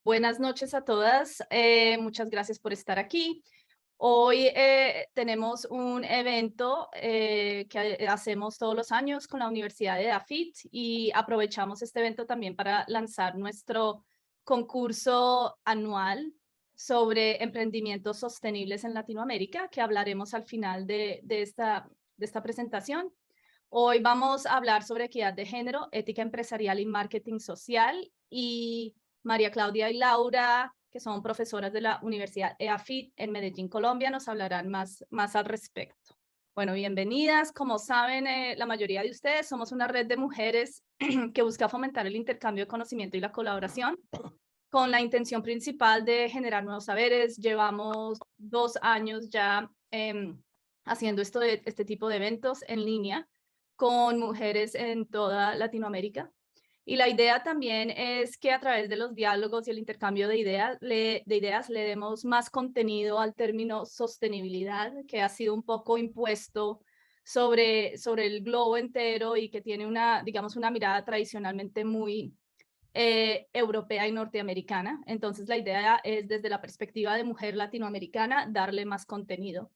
Buenas noches a todas. Muchas gracias por estar aquí. Hoy tenemos un evento que hacemos todos los años con la Universidad de DAFIT y aprovechamos este evento también para lanzar nuestro concurso anual sobre emprendimientos sostenibles en Latinoamérica, que hablaremos al final de esta presentación. Hoy vamos a hablar sobre equidad de género, ética empresarial y marketing social, y María Claudia y Laura, que son profesoras de la Universidad EAFIT en Medellín, Colombia, nos hablarán más al respecto. Bueno, bienvenidas. Como saben, la mayoría de ustedes somos una red de mujeres que busca fomentar el intercambio de conocimiento y la colaboración con la intención principal de generar nuevos saberes. Llevamos 2 años ya haciendo este tipo de eventos en línea con mujeres en toda Latinoamérica. Y la idea también es que a través de los diálogos y el intercambio de ideas le demos más contenido al término sostenibilidad, que ha sido un poco impuesto sobre el globo entero y que tiene digamos, una mirada tradicionalmente muy europea y norteamericana. Entonces, la idea es, desde la perspectiva de mujer latinoamericana, darle más contenido.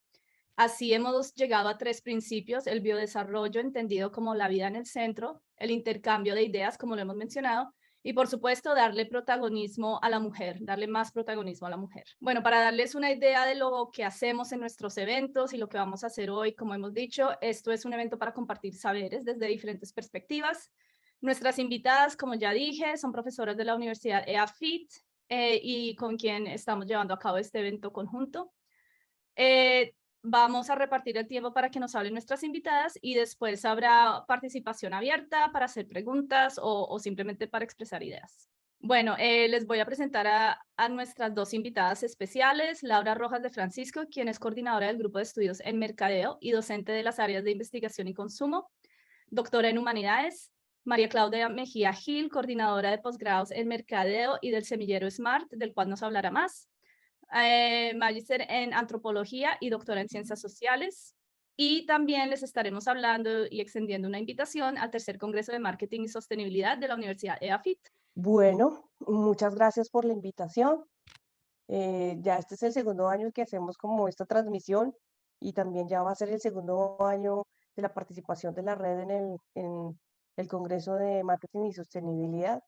Así hemos llegado a 3 principios: el biodesarrollo, entendido como la vida en el centro, el intercambio de ideas, como lo hemos mencionado, y por supuesto darle protagonismo a la mujer, darle más protagonismo a la mujer. Bueno, para darles una idea de lo que hacemos en nuestros eventos y lo que vamos a hacer hoy, como hemos dicho, esto es un evento para compartir saberes desde diferentes perspectivas. Nuestras invitadas, como ya dije, son profesoras de la Universidad EAFIT y con quien estamos llevando a cabo este evento conjunto. Vamos a repartir el tiempo para que nos hablen nuestras invitadas y después habrá participación abierta para hacer preguntas o simplemente para expresar ideas. Bueno, les voy a presentar a nuestras 2 invitadas especiales: Laura Rojas de Francisco, quien es coordinadora del Grupo de Estudios en Mercadeo y docente de las áreas de investigación y consumo, doctora en Humanidades; María Claudia Mejía Gil, coordinadora de posgrados en Mercadeo y del Semillero SMART, del cual nos hablará más; magíster en antropología y doctora en ciencias sociales. Y también les estaremos hablando y extendiendo una invitación al tercer Congreso de Marketing y Sostenibilidad de la Universidad EAFIT. Bueno, muchas gracias por la invitación. Ya este es el segundo año que hacemos como esta transmisión y también ya va a ser el segundo año de la participación de la red en el Congreso de Marketing y Sostenibilidad,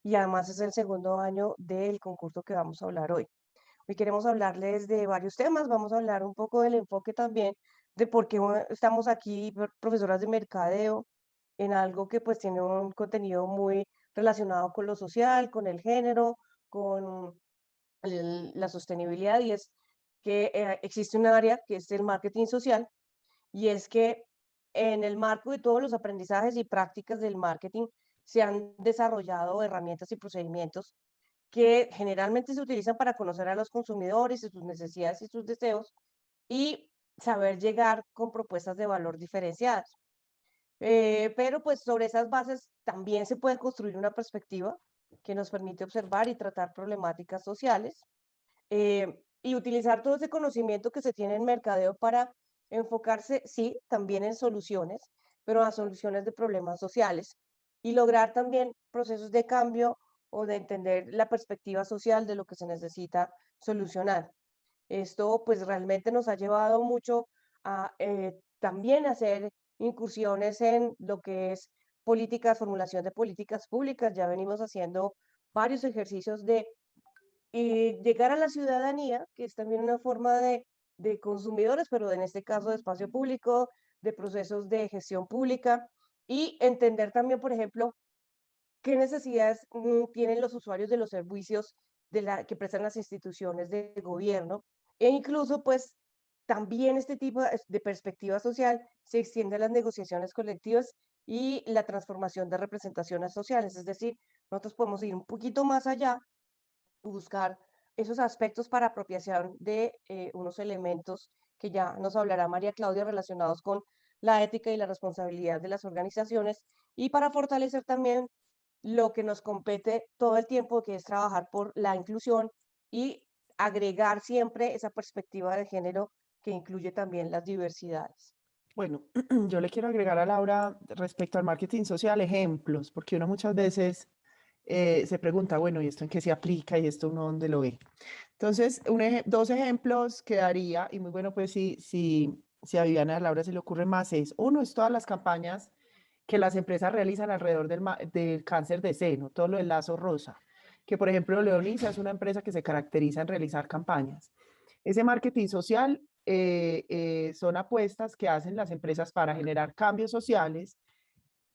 y además es el segundo año del concurso que vamos a hablar hoy. Hoy queremos hablarles de varios temas. Vamos a hablar un poco del enfoque también de por qué estamos aquí, profesoras de mercadeo, en algo que pues tiene un contenido muy relacionado con lo social, con el género, con la sostenibilidad, y es que existe un área que es el marketing social, y es que en el marco de todos los aprendizajes y prácticas del marketing se han desarrollado herramientas y procedimientos que generalmente se utilizan para conocer a los consumidores y sus necesidades y sus deseos y saber llegar con propuestas de valor diferenciadas. Pero pues sobre esas bases también se puede construir una perspectiva que nos permite observar y tratar problemáticas sociales, y utilizar todo ese conocimiento que se tiene en mercadeo para enfocarse, sí, también en soluciones, pero a soluciones de problemas sociales, y lograr también procesos de cambio o de entender la perspectiva social de lo que se necesita solucionar. Esto pues realmente nos ha llevado mucho a también hacer incursiones en lo que es políticas, formulación de políticas públicas. Ya venimos haciendo varios ejercicios de llegar a la ciudadanía, que es también una forma de consumidores, pero en este caso de espacio público, de procesos de gestión pública, y entender también, por ejemplo, qué necesidades tienen los usuarios de los servicios que prestan las instituciones de gobierno. E incluso, pues, también este tipo de perspectiva social se extiende a las negociaciones colectivas y la transformación de representaciones sociales. Es decir, nosotros podemos ir un poquito más allá, buscar esos aspectos para apropiación de unos elementos que ya nos hablará María Claudia, relacionados con la ética y la responsabilidad de las organizaciones, y para fortalecer también lo que nos compete todo el tiempo, que es trabajar por la inclusión y agregar siempre esa perspectiva de género que incluye también las diversidades. Bueno, yo le quiero agregar a Laura respecto al marketing social ejemplos, porque uno muchas veces se pregunta, bueno, ¿y esto en qué se aplica y esto uno dónde lo ve? Entonces, dos ejemplos que daría, y muy bueno, pues si a Viviana y a Laura se le ocurre más, es uno, es todas las campañas que las empresas realizan alrededor del cáncer de seno, todo lo del lazo rosa, que por ejemplo Leonisa es una empresa que se caracteriza en realizar campañas. Ese marketing social son apuestas que hacen las empresas para generar cambios sociales,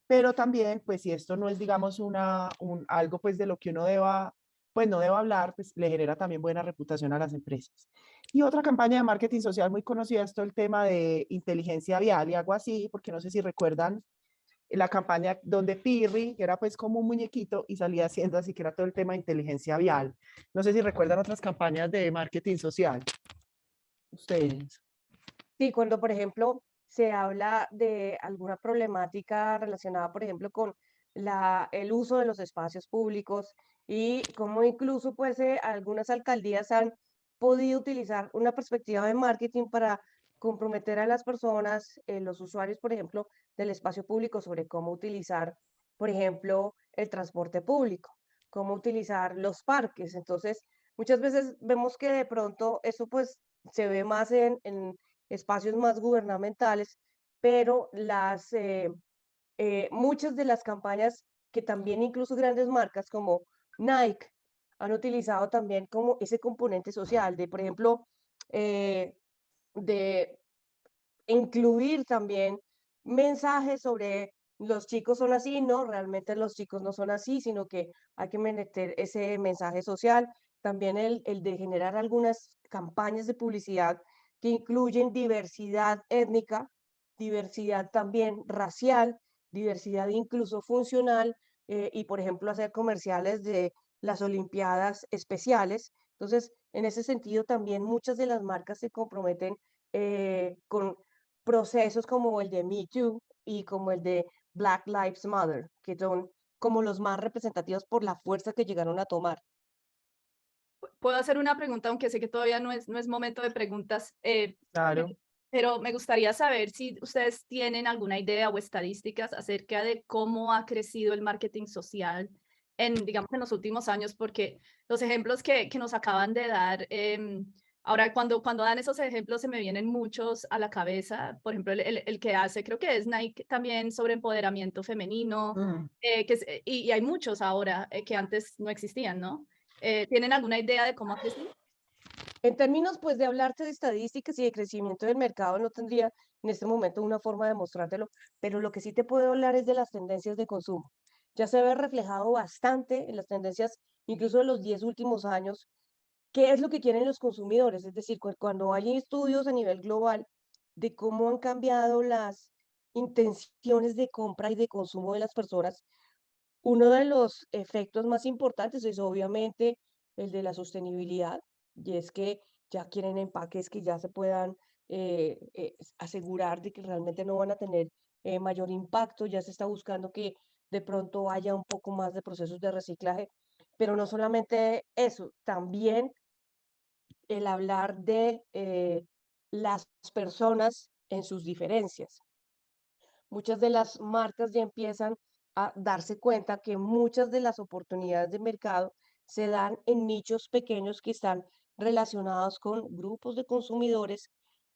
pero también, pues si esto no es, digamos, algo pues de lo que uno deba, pues no deba hablar, pues le genera también buena reputación a las empresas. Y otra campaña de marketing social muy conocida es todo el tema de inteligencia vial y algo así, porque no sé si recuerdan la campaña donde Pirri, que era pues como un muñequito y salía haciendo así, que era todo el tema de inteligencia vial. No sé si recuerdan otras campañas de marketing social. Ustedes. Sí, cuando, por ejemplo, se habla de alguna problemática relacionada, por ejemplo, con el uso de los espacios públicos y cómo incluso, pues, algunas alcaldías han podido utilizar una perspectiva de marketing para comprometer a las personas, los usuarios, por ejemplo, del espacio público sobre cómo utilizar, por ejemplo, el transporte público, cómo utilizar los parques. Entonces, muchas veces vemos que de pronto eso, pues, se ve más en espacios más gubernamentales, pero muchas de las campañas que también incluso grandes marcas como Nike han utilizado también como ese componente social de, por ejemplo, eh, de incluir también mensajes sobre los chicos son así, no, realmente los chicos no son así, sino que hay que meter ese mensaje social. También el de generar algunas campañas de publicidad que incluyen diversidad étnica, diversidad también racial, diversidad incluso funcional, y por ejemplo hacer comerciales de las Olimpiadas especiales. Entonces, en ese sentido, también muchas de las marcas se comprometen con procesos como el de Me Too y como el de Black Lives Matter, que son como los más representativos por la fuerza que llegaron a tomar. Puedo hacer una pregunta, aunque sé que todavía no es momento de preguntas, Claro. pero me gustaría saber si ustedes tienen alguna idea o estadísticas acerca de cómo ha crecido el marketing social digamos, en los últimos años, porque los ejemplos que nos acaban de dar, ahora cuando dan esos ejemplos se me vienen muchos a la cabeza. Por ejemplo, el que hace, creo que es Nike también sobre empoderamiento femenino, Mm. y hay muchos ahora que antes no existían, ¿no? ¿Tienen alguna idea de cómo ha crecido? En términos, pues, de hablarte de estadísticas y de crecimiento del mercado, no tendría en este momento una forma de mostrártelo, pero lo que sí te puedo hablar es de las tendencias de consumo. Ya se ve reflejado bastante en las tendencias, incluso de los 10 últimos años, qué es lo que quieren los consumidores. Es decir, cuando hay estudios a nivel global de cómo han cambiado las intenciones de compra y de consumo de las personas, uno de los efectos más importantes es obviamente el de la sostenibilidad, y es que ya quieren empaques que ya se puedan asegurar de que realmente no van a tener mayor impacto, ya se está buscando que de pronto haya un poco más de procesos de reciclaje, pero no solamente eso, también el hablar de las personas en sus diferencias. Muchas de las marcas ya empiezan a darse cuenta que muchas de las oportunidades de mercado se dan en nichos pequeños que están relacionados con grupos de consumidores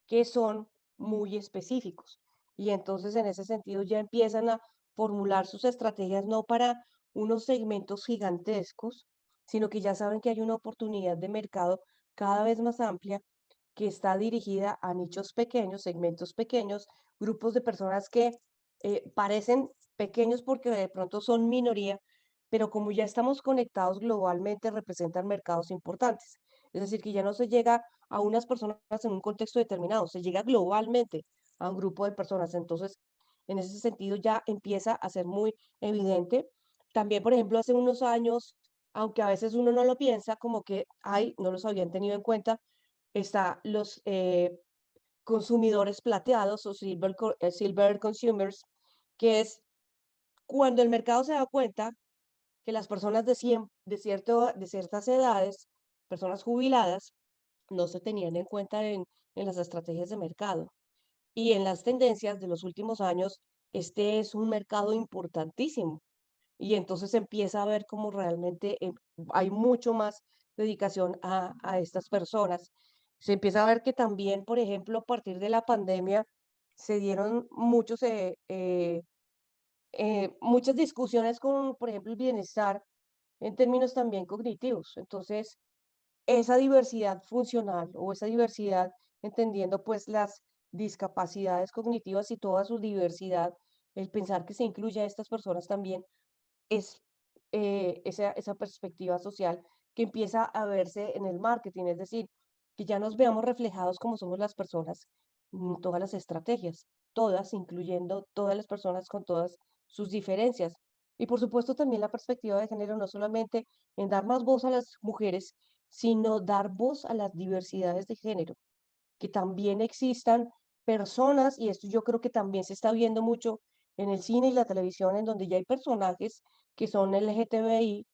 que son muy específicos. Y entonces en ese sentido ya empiezan a formular sus estrategias no para unos segmentos gigantescos, sino que ya saben que hay una oportunidad de mercado cada vez más amplia que está dirigida a nichos pequeños, segmentos pequeños, grupos de personas que parecen pequeños porque de pronto son minoría, pero como ya estamos conectados globalmente, representan mercados importantes. Es decir, que ya no se llega a unas personas en un contexto determinado, se llega globalmente a un grupo de personas. Entonces, en ese sentido ya empieza a ser muy evidente. También, por ejemplo, hace unos años, aunque a veces uno no lo piensa, como que, ay, no los habían tenido en cuenta, está los consumidores plateados o silver consumers, que es cuando el mercado se da cuenta que las personas de ciertas edades, personas jubiladas, no se tenían en cuenta en las estrategias de mercado. Y en las tendencias de los últimos años, este es un mercado importantísimo, y entonces se empieza a ver como realmente hay mucho más dedicación a estas personas. Se empieza a ver que también, por ejemplo, a partir de la pandemia, se dieron muchas discusiones con, por ejemplo, el bienestar en términos también cognitivos. Entonces, esa diversidad funcional o esa diversidad, entendiendo pues las discapacidades cognitivas y toda su diversidad, el pensar que se incluye a estas personas también es esa perspectiva social que empieza a verse en el marketing, es decir, que ya nos veamos reflejados como somos las personas, en todas las estrategias, todas, incluyendo todas las personas con todas sus diferencias. Y por supuesto también la perspectiva de género, no solamente en dar más voz a las mujeres, sino dar voz a las diversidades de género, que también existan personas, y esto yo creo que también se está viendo mucho en el cine y la televisión, en donde ya hay personajes que son LGTBI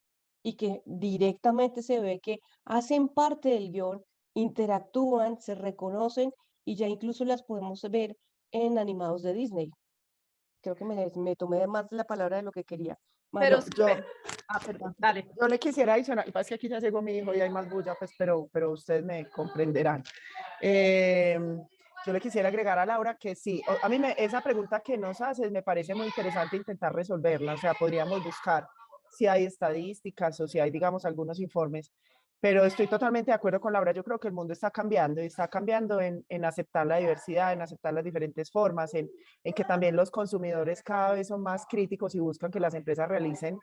y que directamente se ve que hacen parte del guión, interactúan, se reconocen y ya incluso las podemos ver en animados de Disney. Creo que me tomé de más la palabra de lo que quería. Pero, María. Perdón. dale. Yo le quisiera adicionar, lo que pasa es que aquí ya llegó mi hijo y hay más bulla, pues, pero ustedes me comprenderán. Eh, yo le quisiera agregar a Laura que sí, a mí esa pregunta que nos haces me parece muy interesante intentar resolverla, o sea, podríamos buscar si hay estadísticas o si hay, digamos, algunos informes, pero estoy totalmente de acuerdo con Laura, yo creo que el mundo está cambiando y está cambiando en aceptar la diversidad, en aceptar las diferentes formas, en que también los consumidores cada vez son más críticos y buscan que las empresas realicen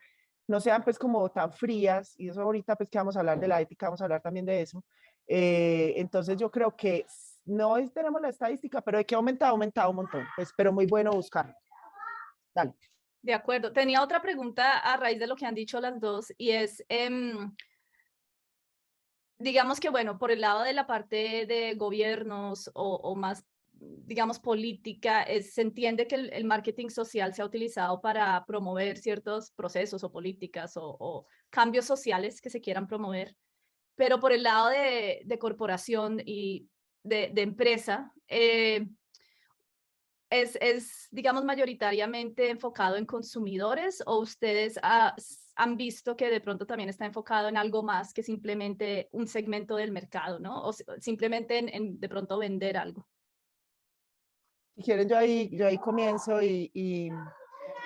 no sean pues como tan frías, y eso ahorita pues que vamos a hablar de la ética, vamos a hablar también de eso. Entonces yo creo que no tenemos la estadística, pero hay que aumentar un montón, pues, pero muy bueno buscar. Dale. De acuerdo. Tenía otra pregunta a raíz de lo que han dicho las dos y es, digamos que, bueno, por el lado de la parte de gobiernos o más, digamos, política, se entiende que el marketing social se ha utilizado para promover ciertos procesos o políticas o cambios sociales que se quieran promover. Pero por el lado de corporación y de empresa, digamos, mayoritariamente enfocado en consumidores o ustedes han visto que de pronto también está enfocado en algo más que simplemente un segmento del mercado, ¿no? O simplemente en de pronto vender algo. Si quieren, yo ahí comienzo y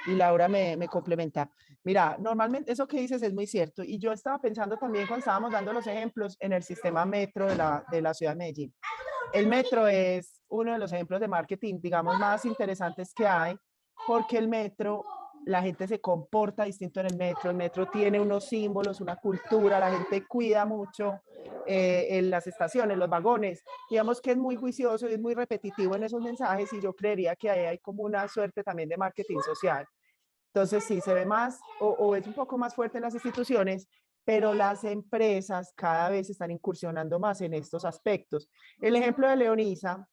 Laura me complementa. Mira, normalmente eso que dices es muy cierto. Y yo estaba pensando también cuando estábamos dando los ejemplos en el sistema metro de la ciudad de Medellín. El metro es uno de los ejemplos de marketing, digamos, más interesantes que hay, porque el metro, la gente se comporta distinto el metro tiene unos símbolos, una cultura, la gente cuida mucho en las estaciones, los vagones, digamos que es muy juicioso y es muy repetitivo en esos mensajes y yo creería que ahí hay como una suerte también de marketing social. Entonces sí, se ve más o es un poco más fuerte en las instituciones, pero las empresas cada vez están incursionando más en estos aspectos. El ejemplo de Leonisa,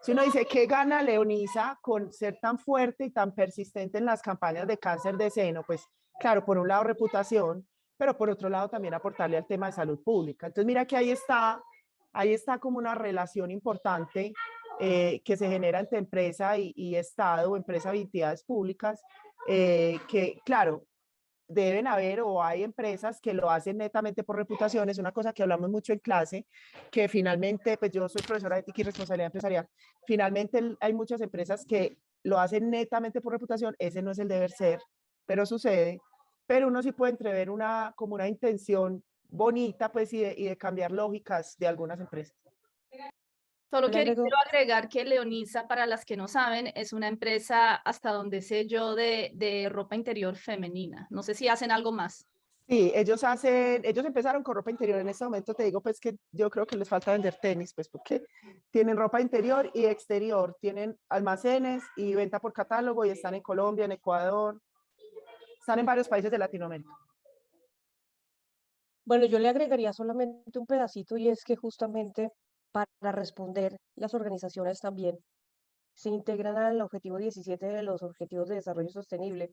si uno dice, ¿qué gana Leonisa con ser tan fuerte y tan persistente en las campañas de cáncer de seno? Pues claro, por un lado reputación, pero por otro lado también aportarle al tema de salud pública. Entonces mira que ahí está como una relación importante que se genera entre empresa y Estado, empresa y entidades públicas, que claro, deben haber o hay empresas que lo hacen netamente por reputación, es una cosa que hablamos mucho en clase, que finalmente, pues yo soy profesora de ética y responsabilidad empresarial, finalmente hay muchas empresas que lo hacen netamente por reputación, ese no es el deber ser, pero sucede, pero uno sí puede entrever como una intención bonita, pues, y de cambiar lógicas de algunas empresas. Solo Yo le quiero agrego, agregar que Leonisa, para las que no saben, es una empresa, hasta donde sé yo, de ropa interior femenina. No sé si hacen algo más. Sí, ellos empezaron con ropa interior. En este momento te digo, pues que yo creo que les falta vender tenis, pues porque tienen ropa interior y exterior, tienen almacenes y venta por catálogo y están en Colombia, en Ecuador, están en varios países de Latinoamérica. bueno, yo le agregaría solamente un pedacito y es que justamente para responder las organizaciones también se integran al objetivo 17 de los Objetivos de Desarrollo Sostenible,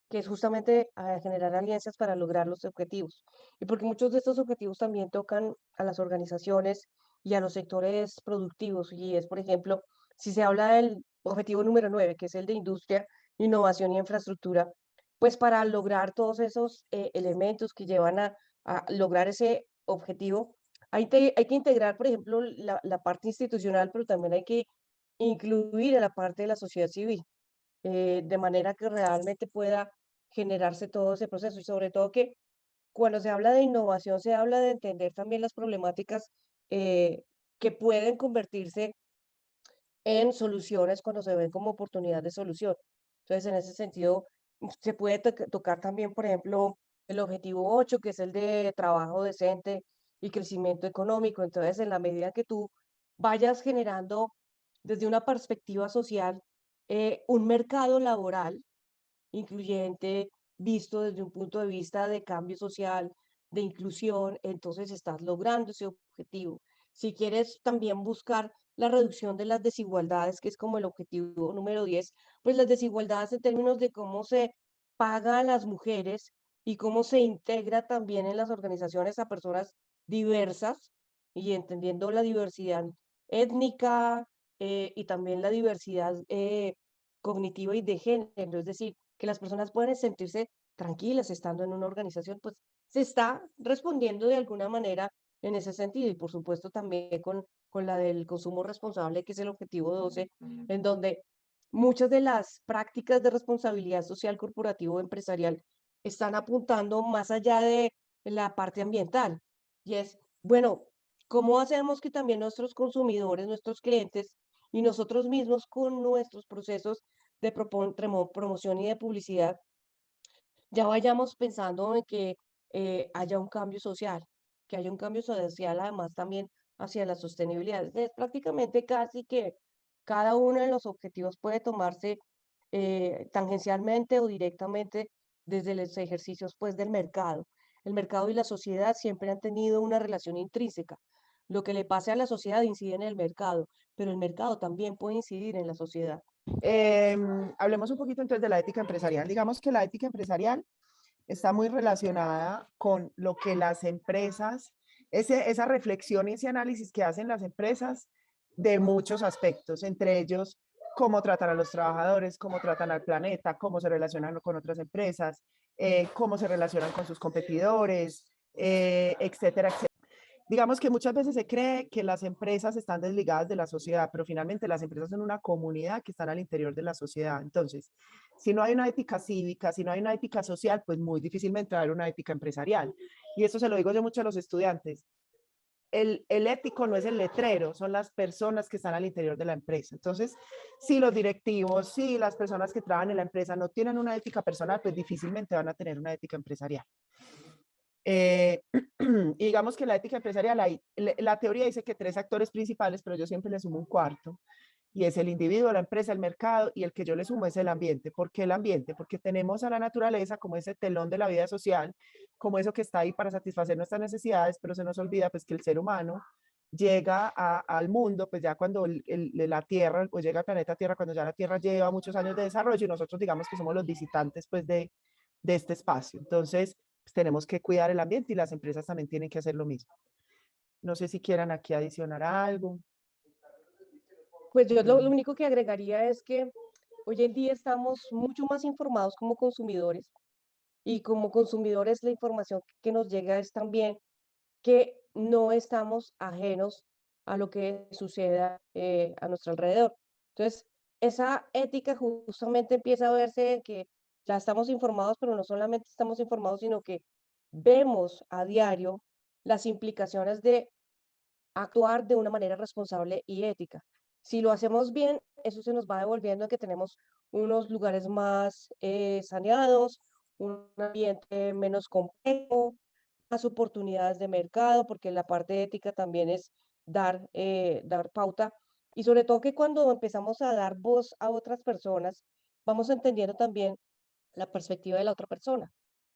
que es justamente a generar alianzas para lograr los objetivos. Y porque muchos de estos objetivos también tocan a las organizaciones y a los sectores productivos. Y es, por ejemplo, si se habla del objetivo número 9, que es el de industria, innovación y infraestructura, pues para lograr todos esos elementos que llevan a lograr ese objetivo, hay que integrar, por ejemplo, la parte institucional, pero también hay que incluir a la parte de la sociedad civil, de manera que realmente pueda generarse todo ese proceso y sobre todo que cuando se habla de innovación, se habla de entender también las problemáticas que pueden convertirse en soluciones cuando se ven como oportunidad de solución. Entonces, en ese sentido, se puede tocar también, por ejemplo, el objetivo 8 que es el de trabajo decente y crecimiento económico. Entonces, en la medida que tú vayas generando desde una perspectiva social un mercado laboral incluyente, visto desde un punto de vista de cambio social, de inclusión, entonces estás logrando ese objetivo. Si quieres también buscar la reducción de las desigualdades, que es como el objetivo número 10, pues las desigualdades en términos de cómo se paga a las mujeres y cómo se integra también en las organizaciones a personas diversas y entendiendo la diversidad étnica y también la diversidad cognitiva y de género, es decir, que las personas pueden sentirse tranquilas estando en una organización, pues se está respondiendo de alguna manera en ese sentido y por supuesto también con la del consumo responsable, que es el objetivo 12, en donde muchas de las prácticas de responsabilidad social corporativo o empresarial están apuntando más allá de la parte ambiental. Y es, bueno, ¿cómo hacemos que también nuestros consumidores, nuestros clientes y nosotros mismos con nuestros procesos de promoción y de publicidad ya vayamos pensando en que haya un cambio social, que haya un cambio social además también hacia la sostenibilidad? Es prácticamente casi que cada uno de los objetivos puede tomarse tangencialmente o directamente desde los ejercicios pues del mercado. El mercado y la sociedad siempre han tenido una relación intrínseca. Lo que le pase a la sociedad incide en el mercado, pero el mercado también puede incidir en la sociedad. Hablemos un poquito entonces de la ética empresarial. Digamos que la ética empresarial está muy relacionada con lo que las empresas, esa reflexión y ese análisis que hacen las empresas de muchos aspectos, entre ellos cómo tratan a los trabajadores, cómo tratan al planeta, cómo se relacionan con otras empresas, cómo se relacionan con sus competidores, etcétera, etcétera. Digamos que muchas veces se cree que las empresas están desligadas de la sociedad, pero finalmente las empresas son una comunidad que están al interior de la sociedad. Entonces, si no hay una ética cívica, si no hay una ética social, pues muy difícilmente va a haber una ética empresarial. Y eso se lo digo yo mucho a los estudiantes. El ético no es el letrero, son las personas que están al interior de la empresa. Entonces, si los directivos, si las personas que trabajan en la empresa no tienen una ética personal, pues difícilmente van a tener una ética empresarial. Y digamos que la ética empresarial, la teoría dice que 3 actores principales, pero yo siempre le sumo un cuarto, y es el individuo, la empresa, el mercado, y el que yo le sumo es el ambiente. ¿Por qué el ambiente? Porque tenemos a la naturaleza como ese telón de la vida social, como eso que está ahí para satisfacer nuestras necesidades, pero se nos olvida pues que el ser humano llega al mundo, pues ya cuando la Tierra, pues llega al planeta Tierra, cuando ya la Tierra lleva muchos años de desarrollo y nosotros digamos que somos los visitantes pues de este espacio. Entonces, pues tenemos que cuidar el ambiente y las empresas también tienen que hacer lo mismo. No sé si quieran aquí adicionar algo. Pues yo lo único que agregaría es que hoy en día estamos mucho más informados como consumidores y como consumidores la información que nos llega es también que no estamos ajenos a lo que suceda a nuestro alrededor. Entonces, esa ética justamente empieza a verse en que ya estamos informados, pero no solamente estamos informados, sino que vemos a diario las implicaciones de actuar de una manera responsable y ética. Si lo hacemos bien, eso se nos va devolviendo a que tenemos unos lugares más saneados, un ambiente menos complejo, más oportunidades de mercado, porque la parte ética también es dar pauta. Y sobre todo que cuando empezamos a dar voz a otras personas, vamos entendiendo también la perspectiva de la otra persona.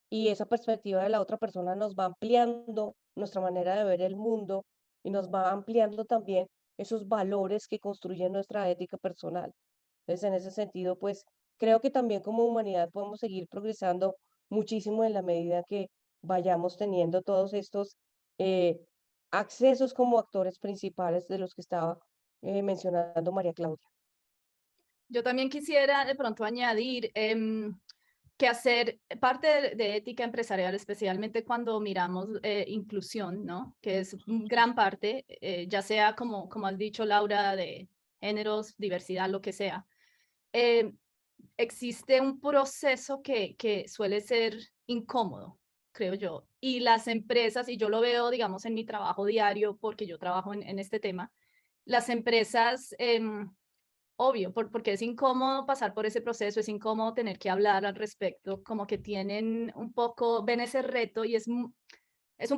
Y esa perspectiva de la otra persona nos va ampliando nuestra manera de ver el mundo y nos va ampliando también esos valores que construyen nuestra ética personal. Entonces, en ese sentido, pues creo que también como humanidad podemos seguir progresando muchísimo en la medida que vayamos teniendo todos estos eh, accesos como actores principales de los que estaba mencionando María Claudia. Yo también quisiera de pronto añadir, que hacer parte de ética empresarial, especialmente cuando miramos inclusión, ¿no? Que es gran parte, ya sea como has dicho, Laura, de géneros, diversidad, lo que sea. Existe un proceso que suele ser incómodo, creo yo. Y las empresas, y yo lo veo, digamos, en mi trabajo diario, porque yo trabajo en este tema, las empresas, obvio, porque es incómodo pasar por ese proceso, es incómodo tener que hablar al respecto, como que tienen un poco, ven ese reto y es un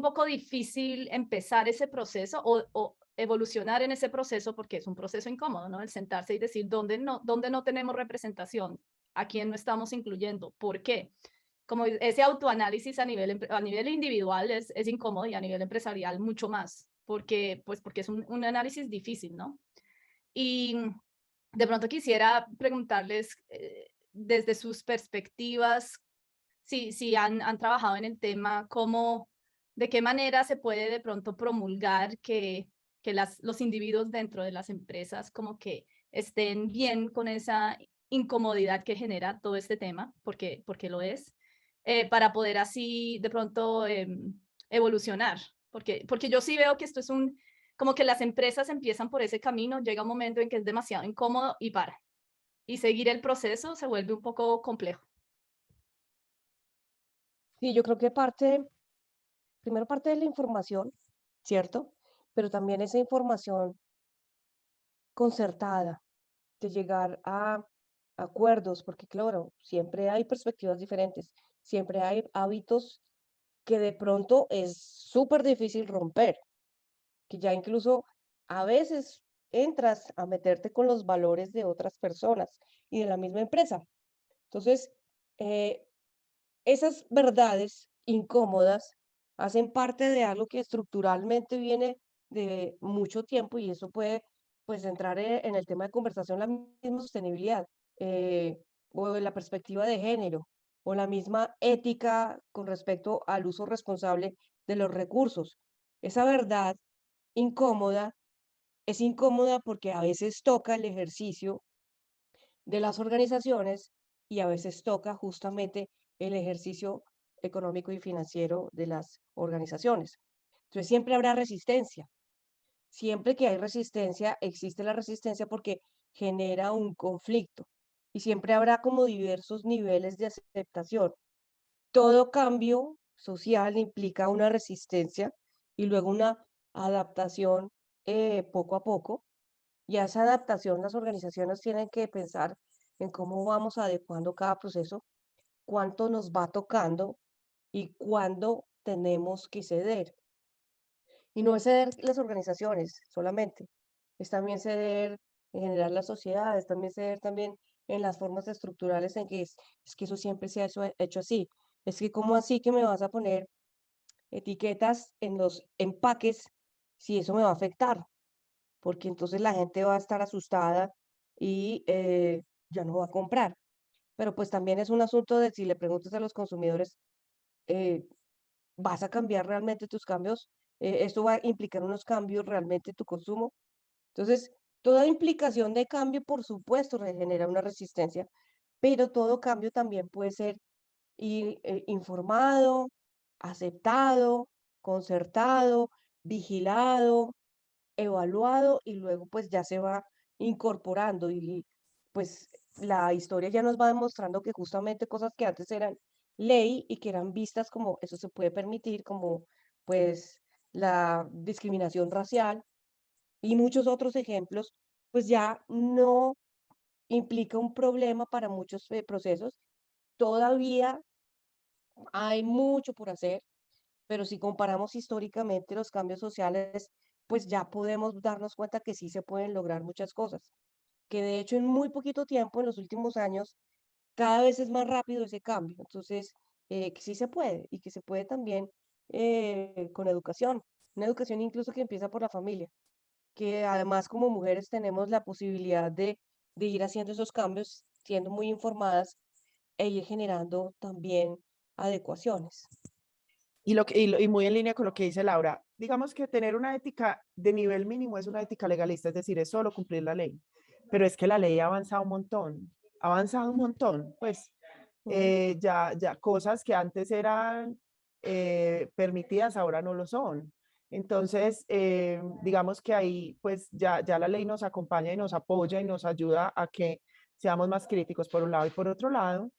poco difícil empezar ese proceso o evolucionar en ese proceso porque es un proceso incómodo, ¿no? El sentarse y decir dónde no tenemos representación, a quién no estamos incluyendo, ¿por qué? Como ese autoanálisis a nivel individual es incómodo y a nivel empresarial mucho más, porque es un análisis difícil, ¿no? Y de pronto quisiera preguntarles desde sus perspectivas, si han trabajado en el tema, de qué manera se puede de pronto promulgar que los individuos dentro de las empresas como que estén bien con esa incomodidad que genera todo este tema, porque lo es, para poder así de pronto evolucionar. Porque yo sí veo que esto es como que las empresas empiezan por ese camino, llega un momento en que es demasiado incómodo y para. Y seguir el proceso se vuelve un poco complejo. Sí, yo creo que primero parte de la información, ¿cierto? Pero también esa información concertada, de llegar a acuerdos, porque claro, siempre hay perspectivas diferentes, siempre hay hábitos que de pronto es súper difícil romper, que ya incluso a veces entras a meterte con los valores de otras personas y de la misma empresa. Entonces, eh, esas verdades incómodas hacen parte de algo que estructuralmente viene de mucho tiempo y eso puede pues entrar en el tema de conversación, la misma sostenibilidad o la perspectiva de género o la misma ética con respecto al uso responsable de los recursos. Esa verdad incómoda es incómoda porque a veces toca el ejercicio de las organizaciones y a veces toca justamente el ejercicio económico y financiero de las organizaciones. Entonces siempre habrá resistencia. Siempre que hay resistencia, existe la resistencia porque genera un conflicto y siempre habrá como diversos niveles de aceptación. Todo cambio social implica una resistencia y luego una adaptación poco a poco, y a esa adaptación las organizaciones tienen que pensar en cómo vamos adecuando cada proceso, cuánto nos va tocando y cuándo tenemos que ceder. Y no es ceder las organizaciones solamente, es también ceder en general la sociedad, es también ceder también en las formas estructurales en que es que eso siempre se ha hecho así. Es que cómo así que me vas a poner etiquetas en los empaques si eso me va a afectar, porque entonces la gente va a estar asustada y ya no va a comprar. Pero pues también es un asunto de si le preguntas a los consumidores, eh, ¿vas a cambiar realmente tus cambios? ¿Esto va a implicar unos cambios realmente en tu consumo? Entonces, toda implicación de cambio, por supuesto, genera una resistencia, pero todo cambio también puede ser informado, aceptado, concertado, vigilado, evaluado y luego pues ya se va incorporando y pues la historia ya nos va demostrando que justamente cosas que antes eran ley y que eran vistas como eso se puede permitir, como pues la discriminación racial y muchos otros ejemplos, pues ya no implica un problema para muchos procesos. Todavía hay mucho por hacer, pero si comparamos históricamente los cambios sociales, pues ya podemos darnos cuenta que sí se pueden lograr muchas cosas, que de hecho en muy poquito tiempo, en los últimos años, cada vez es más rápido ese cambio. Entonces, que sí se puede y que se puede también con educación, una educación incluso que empieza por la familia, que además como mujeres tenemos la posibilidad de ir haciendo esos cambios, siendo muy informadas e ir generando también adecuaciones. Y muy en línea con lo que dice Laura, digamos que tener una ética de nivel mínimo es una ética legalista, es decir, es solo cumplir la ley. Pero es que la ley ha avanzado un montón, pues ya cosas que antes eran permitidas ahora no lo son. Entonces, digamos que ahí pues ya la ley nos acompaña y nos apoya y nos ayuda a que seamos más críticos por un lado, y por otro lado,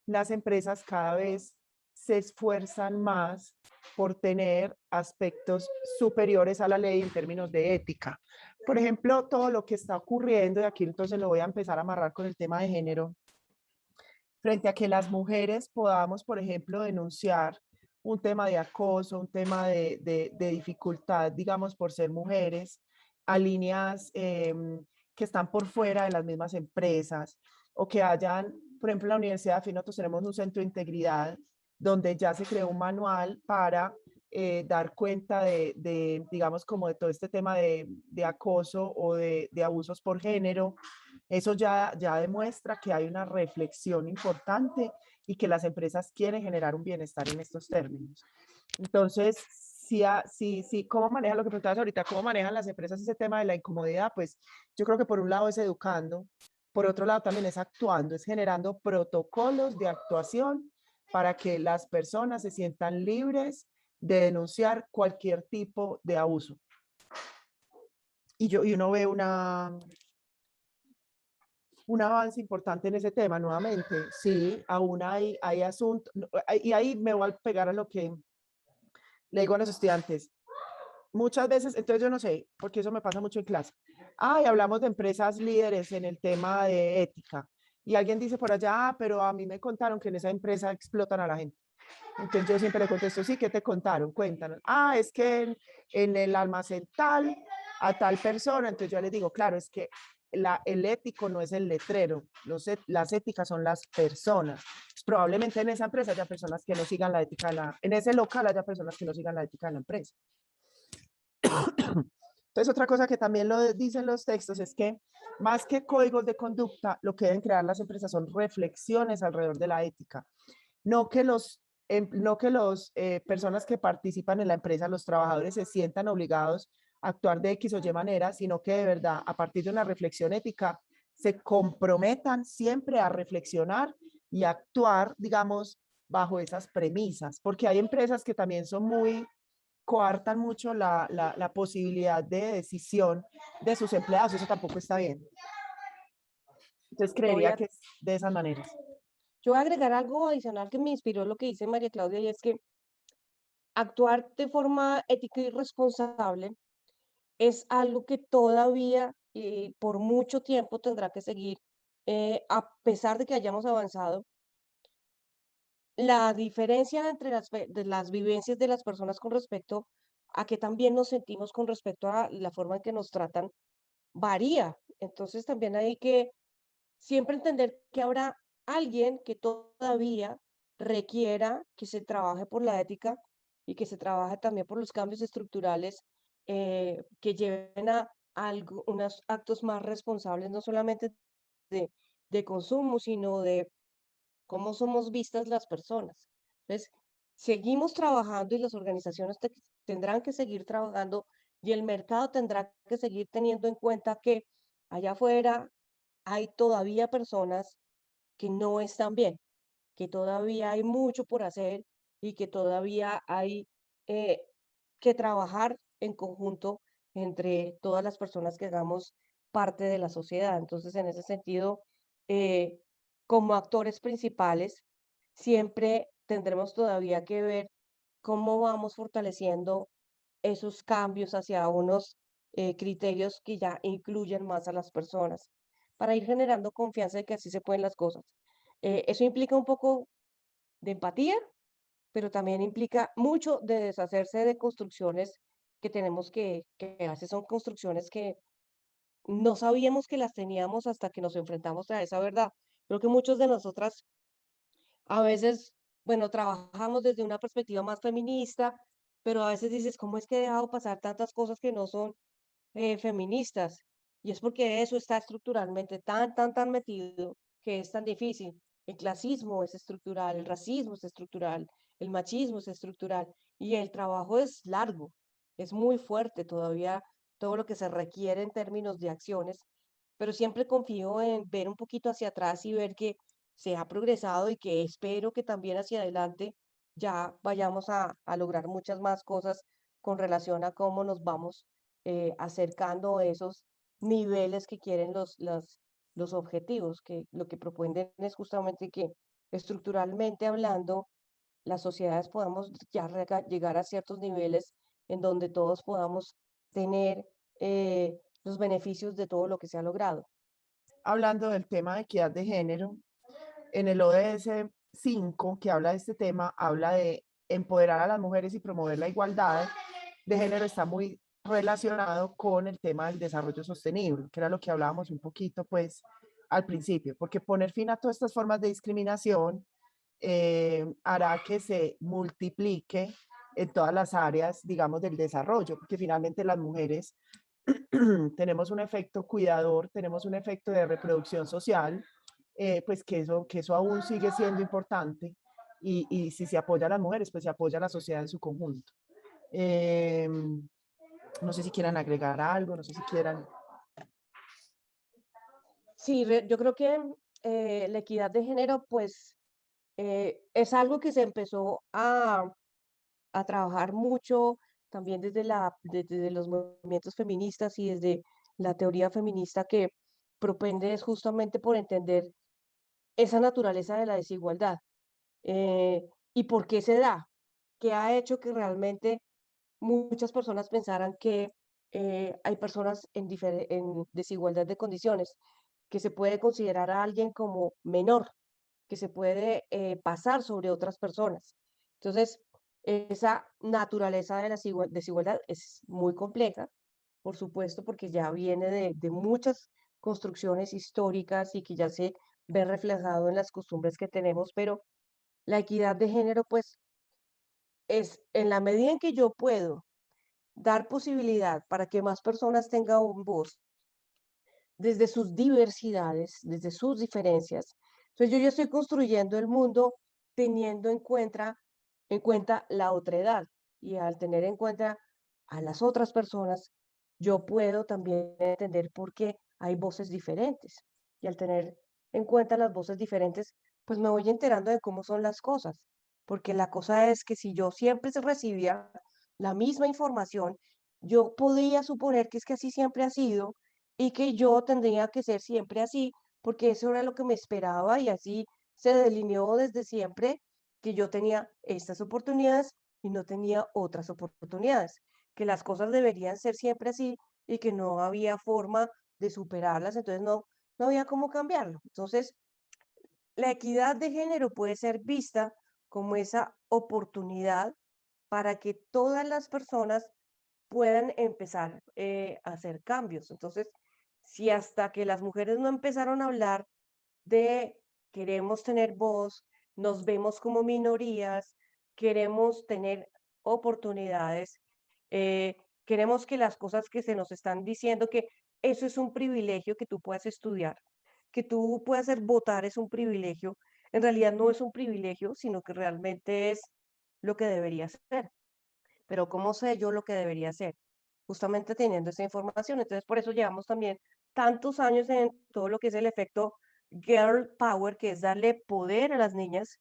las empresas cada vez se esfuerzan más por tener aspectos superiores a la ley en términos de ética. Por ejemplo, todo lo que está ocurriendo, y aquí entonces lo voy a empezar a amarrar con el tema de género, frente a que las mujeres podamos, por ejemplo, denunciar un tema de acoso, un tema de dificultad, digamos, por ser mujeres, a líneas que están por fuera de las mismas empresas, o que hayan, por ejemplo, en la Universidad de FIT nosotros tenemos un centro de integridad donde ya se creó un manual para dar cuenta digamos, como de todo este tema de acoso o de abusos por género. Eso ya demuestra que hay una reflexión importante y que las empresas quieren generar un bienestar en estos términos. Entonces, ¿cómo manejan lo que preguntabas ahorita? ¿Cómo manejan las empresas ese tema de la incomodidad? Pues yo creo que por un lado es educando, por otro lado también es actuando, es generando protocolos de actuación para que las personas se sientan libres de denunciar cualquier tipo de abuso. Y uno ve un avance importante en ese tema, nuevamente. Sí, aún hay asuntos, y ahí me voy a pegar a lo que le digo a los estudiantes. Muchas veces, entonces yo no sé, porque eso me pasa mucho en clase. Ay, hablamos de empresas líderes en el tema de ética. Y alguien dice por allá, pero a mí me contaron que en esa empresa explotan a la gente. Entonces yo siempre le contesto, sí, ¿qué te contaron? Cuéntanos. Es que en el almacén tal, a tal persona. Entonces yo les digo, claro, es que el ético no es el letrero, las éticas son las personas. Pues probablemente en esa empresa haya personas que no sigan la ética, en ese local haya personas que no sigan la ética de la empresa. Entonces, otra cosa que también lo dicen los textos es que más que códigos de conducta, lo que deben crear las empresas son reflexiones alrededor de la ética. No que los personas que participan en la empresa, los trabajadores, se sientan obligados a actuar de X o Y manera, sino que de verdad, a partir de una reflexión ética, se comprometan siempre a reflexionar y actuar, digamos, bajo esas premisas, porque hay empresas que también son coartan mucho la posibilidad de decisión de sus empleados, eso tampoco está bien. Entonces creería que es de esas maneras. Yo voy a agregar algo adicional que me inspiró lo que dice María Claudia, y es que actuar de forma ética y responsable es algo que todavía por mucho tiempo tendrá que seguir, a pesar de que hayamos avanzado. La diferencia entre de las vivencias de las personas con respecto a que también nos sentimos con respecto a la forma en que nos tratan varía. Entonces también hay que siempre entender que habrá alguien que todavía requiera que se trabaje por la ética y que se trabaje también por los cambios estructurales, que lleven a unos actos más responsables, no solamente de, de consumo, sino de cómo somos vistas las personas. Entonces, seguimos trabajando y las organizaciones tendrán que seguir trabajando y el mercado tendrá que seguir teniendo en cuenta que allá afuera hay todavía personas que no están bien, que todavía hay mucho por hacer y que todavía hay eh, que trabajar en conjunto entre todas las personas que hagamos parte de la sociedad. Entonces, en ese sentido, eh, como actores principales, siempre tendremos todavía que ver cómo vamos fortaleciendo esos cambios hacia unos criterios que ya incluyen más a las personas, para ir generando confianza de que así se pueden las cosas. Eso implica un poco de empatía, pero también implica mucho de deshacerse de construcciones que tenemos que a veces son construcciones que no sabíamos que las teníamos hasta que nos enfrentamos a esa verdad. Creo que muchos de nosotras a veces, bueno, trabajamos desde una perspectiva más feminista, pero a veces dices, ¿cómo es que he dejado pasar tantas cosas que no son feministas? Y es porque eso está estructuralmente tan metido que es tan difícil. El clasismo es estructural, el racismo es estructural, el machismo es estructural y el trabajo es largo, es muy fuerte todavía todo lo que se requiere en términos de acciones, pero siempre confío en ver un poquito hacia atrás y ver que se ha progresado y que espero que también hacia adelante ya vayamos a lograr muchas más cosas con relación a cómo nos vamos acercando a esos niveles que quieren los objetivos, que lo que proponen es justamente que estructuralmente hablando, las sociedades podamos ya llegar a ciertos niveles en donde todos podamos tener los beneficios de todo lo que se ha logrado. Hablando del tema de equidad de género, en el ODS 5, que habla de este tema, habla de empoderar a las mujeres y promover la igualdad de género, está muy relacionado con el tema del desarrollo sostenible, que era lo que hablábamos un poquito, pues, al principio, porque poner fin a todas estas formas de discriminación hará que se multiplique en todas las áreas, digamos, del desarrollo, porque finalmente las mujeres tenemos un efecto cuidador, tenemos un efecto de reproducción social, pues que eso aún sigue siendo importante y si se apoya a las mujeres, pues se apoya a la sociedad en su conjunto. No sé si quieran agregar algo, no sé si quieran. Sí, yo creo que la equidad de género, pues, es algo que se empezó a trabajar mucho también desde los movimientos feministas y desde la teoría feminista que propende es justamente por entender esa naturaleza de la desigualdad. ¿Y por qué se da? ¿Qué ha hecho que realmente muchas personas pensaran que hay personas en desigualdad de condiciones, que se puede considerar a alguien como menor, que se puede pasar sobre otras personas? Entonces, esa naturaleza de la desigualdad es muy compleja, por supuesto, porque ya viene de muchas construcciones históricas y que ya se ve reflejado en las costumbres que tenemos, pero la equidad de género, pues, es en la medida en que yo puedo dar posibilidad para que más personas tengan un voz desde sus diversidades, desde sus diferencias. Entonces yo ya estoy construyendo el mundo teniendo en cuenta la otredad y al tener en cuenta a las otras personas, yo puedo también entender por qué hay voces diferentes. Y al tener en cuenta las voces diferentes, pues me voy enterando de cómo son las cosas. Porque la cosa es que si yo siempre se recibía la misma información, yo podría suponer que es que así siempre ha sido y que yo tendría que ser siempre así, porque eso era lo que me esperaba y así se delineó desde siempre que yo tenía estas oportunidades y no tenía otras oportunidades, que las cosas deberían ser siempre así y que no había forma de superarlas, entonces no había cómo cambiarlo. Entonces, la equidad de género puede ser vista como esa oportunidad para que todas las personas puedan empezar a hacer cambios. Entonces, si hasta que las mujeres no empezaron a hablar de queremos tener voz, nos vemos como minorías, queremos tener oportunidades, queremos que las cosas que se nos están diciendo, que eso es un privilegio que tú puedas estudiar, que tú puedas hacer votar es un privilegio, en realidad no es un privilegio, sino que realmente es lo que debería ser. Pero ¿cómo sé yo lo que debería hacer? Justamente teniendo esa información. Entonces, por eso llevamos también tantos años en todo lo que es el efecto Girl Power, que es darle poder a las niñas.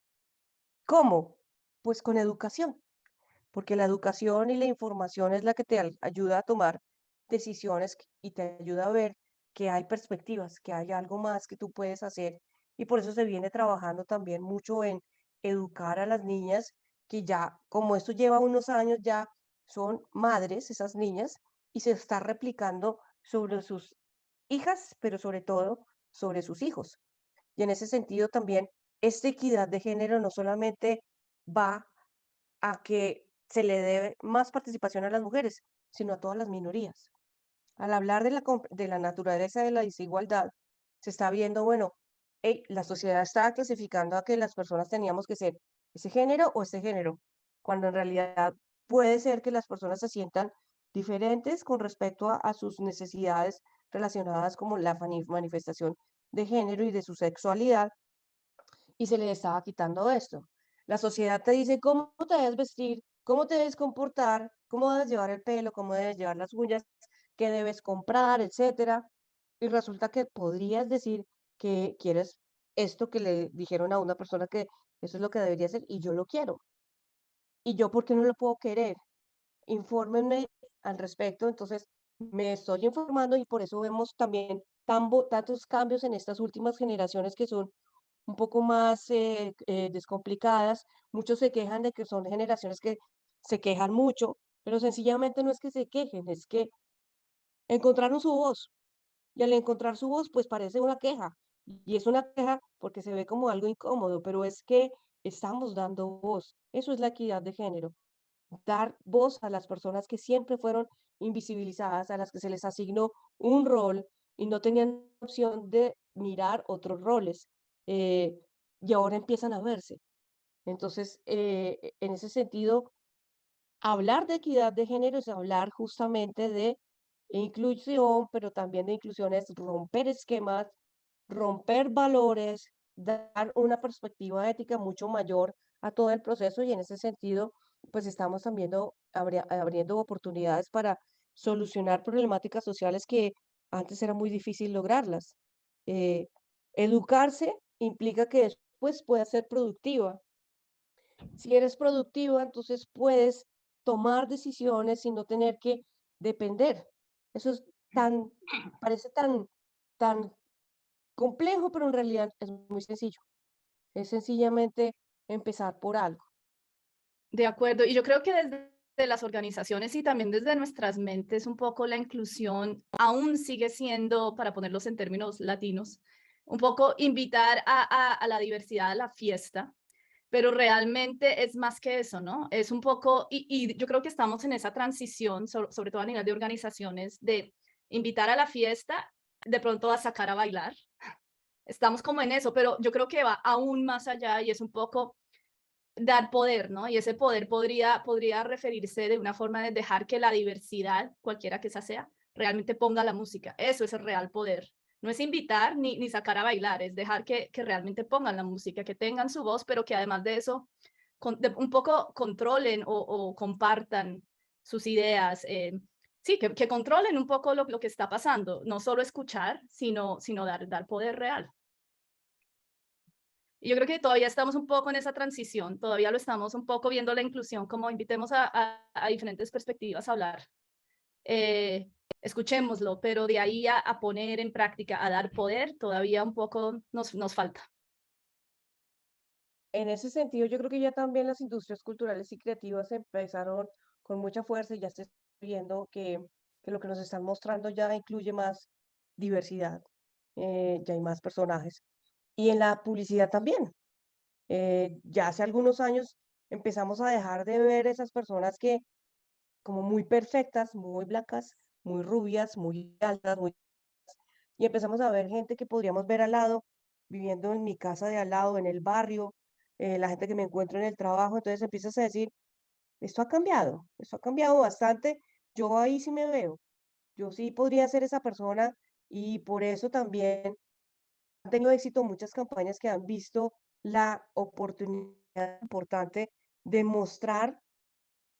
¿Cómo? Pues con educación, porque la educación y la información es la que te ayuda a tomar decisiones y te ayuda a ver que hay perspectivas, que hay algo más que tú puedes hacer. Y por eso se viene trabajando también mucho en educar a las niñas, que ya, como esto lleva unos años, ya son madres esas niñas y se está replicando sobre sus hijas, pero sobre todo sobre sus hijos. Y en ese sentido también, esta equidad de género no solamente va a que se le dé más participación a las mujeres, sino a todas las minorías. Al hablar de la naturaleza de la desigualdad, se está viendo, bueno, la sociedad está clasificando a que las personas teníamos que ser ese género o ese género, cuando en realidad puede ser que las personas se sientan diferentes con respecto a sus necesidades relacionadas como la manifestación de género y de su sexualidad, y se le estaba quitando esto. La sociedad te dice cómo te debes vestir, cómo te debes comportar, cómo debes llevar el pelo, cómo debes llevar las uñas, qué debes comprar, etcétera. Y resulta que podrías decir que quieres esto que le dijeron a una persona que eso es lo que debería hacer y yo lo quiero. ¿Y yo por qué no lo puedo querer? Infórmenme al respecto. Entonces, me estoy informando y por eso vemos también tantos cambios en estas últimas generaciones que son un poco más descomplicadas. Muchos se quejan de que son generaciones que se quejan mucho, pero sencillamente no es que se quejen, es que encontraron su voz. Y al encontrar su voz, pues parece una queja. Y es una queja porque se ve como algo incómodo, pero es que estamos dando voz. Eso es la equidad de género, dar voz a las personas que siempre fueron invisibilizadas, a las que se les asignó un rol y no tenían opción de mirar otros roles. eh, y ahora empiezan a verse. Entonces, en ese sentido, hablar de equidad de género es hablar justamente de inclusión, pero también de inclusión es romper esquemas, romper valores, dar una perspectiva ética mucho mayor a todo el proceso y en ese sentido, pues estamos también abriendo oportunidades para solucionar problemáticas sociales que antes era muy difícil lograrlas. Eh, Educarse implica que después puedas ser productiva. Si eres productiva, entonces puedes tomar decisiones sin no tener que depender. Eso es parece tan complejo, pero en realidad es muy sencillo. Es sencillamente empezar por algo. De acuerdo. Y yo creo que desde las organizaciones y también desde nuestras mentes, un poco la inclusión aún sigue siendo, para ponerlos en términos latinos, un poco invitar a la diversidad a la fiesta, pero realmente es más que eso, ¿no? Es un poco, y yo creo que estamos en esa transición, sobre todo a nivel de organizaciones, de invitar a la fiesta, de pronto a sacar a bailar. Estamos como en eso, pero yo creo que va aún más allá y es un poco dar poder, ¿no? Y ese poder podría referirse de una forma de dejar que la diversidad, cualquiera que esa sea, realmente ponga la música. Eso es el real poder. No es invitar ni sacar a bailar, es dejar que realmente pongan la música, que tengan su voz, pero que además de eso un poco controlen o compartan sus ideas. Sí, que controlen un poco lo que está pasando, no solo escuchar, sino dar poder real. Y yo creo que todavía estamos un poco en esa transición, todavía lo estamos un poco viendo la inclusión, como invitemos a diferentes perspectivas a hablar. Escuchémoslo, pero de ahí a poner en práctica, a dar poder, todavía un poco nos falta. En ese sentido, yo creo que ya también las industrias culturales y creativas empezaron con mucha fuerza y ya se está viendo que lo que nos están mostrando ya incluye más diversidad, ya hay más personajes. Y en la publicidad también. Ya hace algunos años empezamos a dejar de ver esas personas que como muy perfectas, muy blancas, muy rubias, muy altas, y empezamos a ver gente que podríamos ver al lado, viviendo en mi casa de al lado, en el barrio, la gente que me encuentro en el trabajo, entonces empiezas a decir, esto ha cambiado bastante, yo ahí sí me veo, yo sí podría ser esa persona y por eso también han tenido éxito muchas campañas que han visto la oportunidad importante de mostrar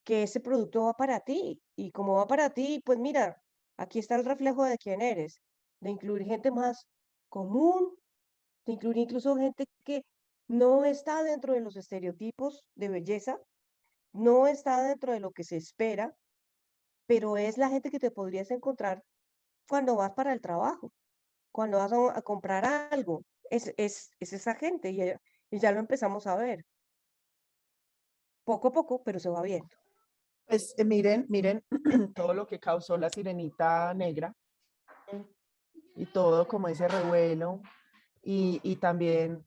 que ese producto va para ti. Y como va para ti, pues mira, aquí está el reflejo de quién eres, de incluir gente más común, de incluir incluso gente que no está dentro de los estereotipos de belleza, no está dentro de lo que se espera, pero es la gente que te podrías encontrar cuando vas para el trabajo, cuando vas a comprar algo. Es esa gente y ya lo empezamos a ver, poco a poco, pero se va viendo. Pues miren todo lo que causó la Sirenita Negra Mm. y todo como ese revuelo y también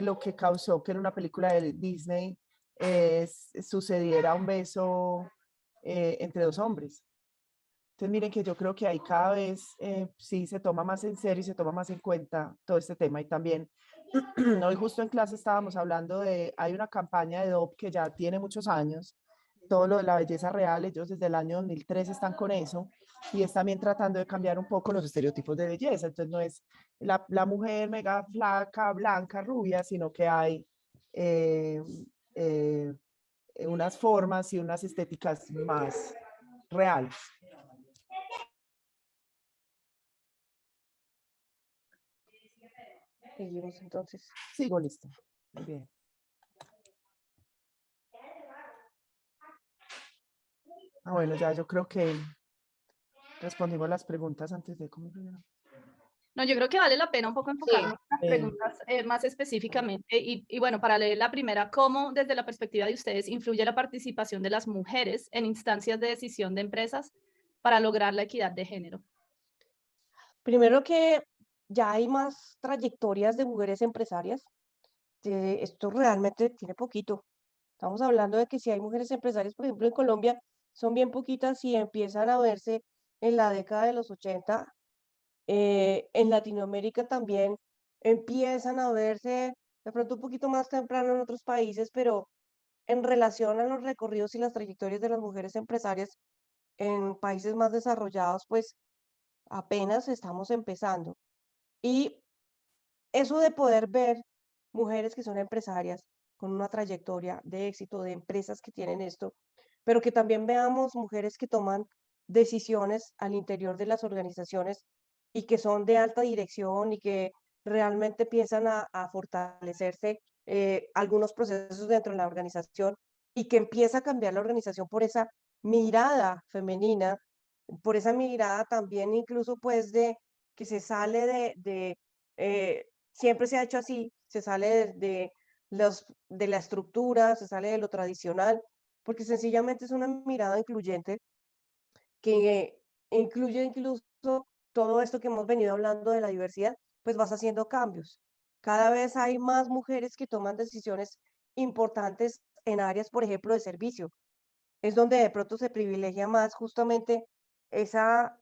lo que causó que en una película de Disney sucediera un beso entre dos hombres. Entonces miren que yo creo que ahí cada vez sí se toma más en serio y se toma más en cuenta todo este tema y también hoy justo en clase estábamos hablando hay una campaña de DOP que ya tiene muchos años, todo lo de la belleza real, ellos desde el año 2003 están con eso y es también tratando de cambiar un poco los estereotipos de belleza. Entonces no es la mujer mega flaca, blanca, rubia, sino que hay eh, eh, unas formas y unas estéticas más reales. Seguimos entonces. Sigo, listo. Muy bien. Bueno, ya yo creo que respondimos las preguntas antes de cómo. No, yo creo que vale la pena un poco enfocarnos en las Sí. preguntas más específicamente. Y bueno, para leer la primera, ¿cómo desde la perspectiva de ustedes influye la participación de las mujeres en instancias de decisión de empresas para lograr la equidad de género? Primero que ya hay más trayectorias de mujeres empresarias. Esto realmente tiene poquito. Estamos hablando de que si hay mujeres empresarias, por ejemplo, en Colombia, son bien poquitas y empiezan a verse en la década de los 80. En Latinoamérica también empiezan a verse de pronto un poquito más temprano en otros países, pero en relación a los recorridos y las trayectorias de las mujeres empresarias en países más desarrollados, pues apenas estamos empezando. Y eso de poder ver mujeres que son empresarias con una trayectoria de éxito, de empresas que tienen esto, pero que también veamos mujeres que toman decisiones al interior de las organizaciones y que son de alta dirección y que realmente piensan a fortalecerse algunos procesos dentro de la organización y que empieza a cambiar la organización por esa mirada femenina, por esa mirada también incluso pues de que se sale siempre se ha hecho así, se sale de la estructura, se sale de lo tradicional, porque sencillamente es una mirada incluyente que incluye incluso todo esto que hemos venido hablando de la diversidad, pues vas haciendo cambios. Cada vez hay más mujeres que toman decisiones importantes en áreas, por ejemplo, de servicio. Es donde de pronto se privilegia más justamente esa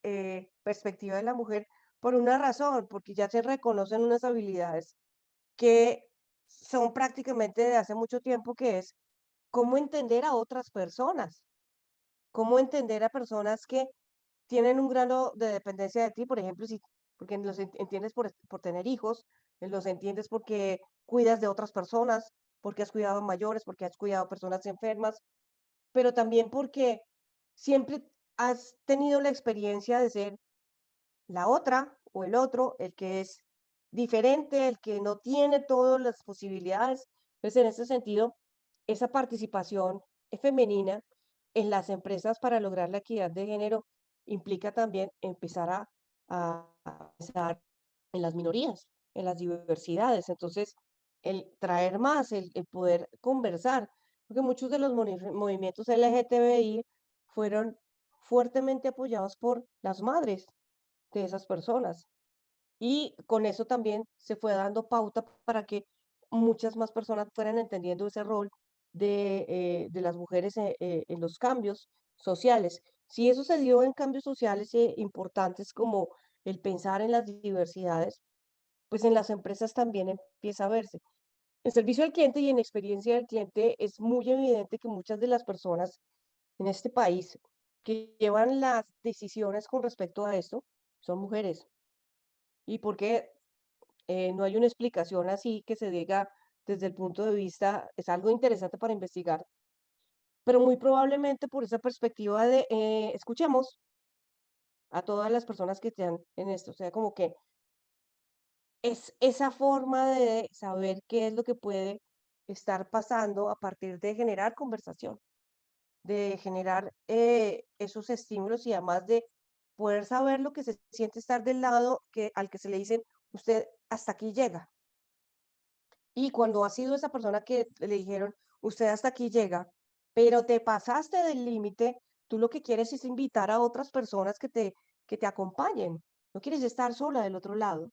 perspectiva de la mujer por una razón, porque ya se reconocen unas habilidades que son prácticamente de hace mucho tiempo, que es cómo entender a otras personas, cómo entender a personas que tienen un grado de dependencia de ti, por ejemplo, si, porque los entiendes por tener hijos, los entiendes porque cuidas de otras personas, porque has cuidado mayores, porque has cuidado personas enfermas, pero también porque siempre has tenido la experiencia de ser la otra o el otro, el que es diferente, el que no tiene todas las posibilidades. Entonces, en ese sentido, esa participación femenina en las empresas para lograr la equidad de género implica también empezar a pensar en las minorías, en las diversidades. Entonces, el traer más, el poder conversar, porque muchos de los movimientos LGTBI fueron fuertemente apoyados por las madres de esas personas. Y con eso también se fue dando pauta para que muchas más personas fueran entendiendo ese rol de las mujeres en los cambios sociales. Si eso se dio en cambios sociales importantes como el pensar en las diversidades, pues en las empresas también empieza a verse. En servicio al cliente y en experiencia del cliente es muy evidente que muchas de las personas en este país que llevan las decisiones con respecto a esto son mujeres. ¿Y por qué no hay una explicación así que se diga desde el punto de vista, es algo interesante para investigar, pero muy probablemente por esa perspectiva de, escuchemos a todas las personas que están en esto, o sea, como que es esa forma de saber qué es lo que puede estar pasando a partir de generar conversación, de generar esos estímulos y además de poder saber lo que se siente estar del lado al que se le dicen, usted hasta aquí llega. Y cuando ha sido esa persona que le dijeron, usted hasta aquí llega, pero te pasaste del límite, tú lo que quieres es invitar a otras personas que te acompañen. No quieres estar sola del otro lado.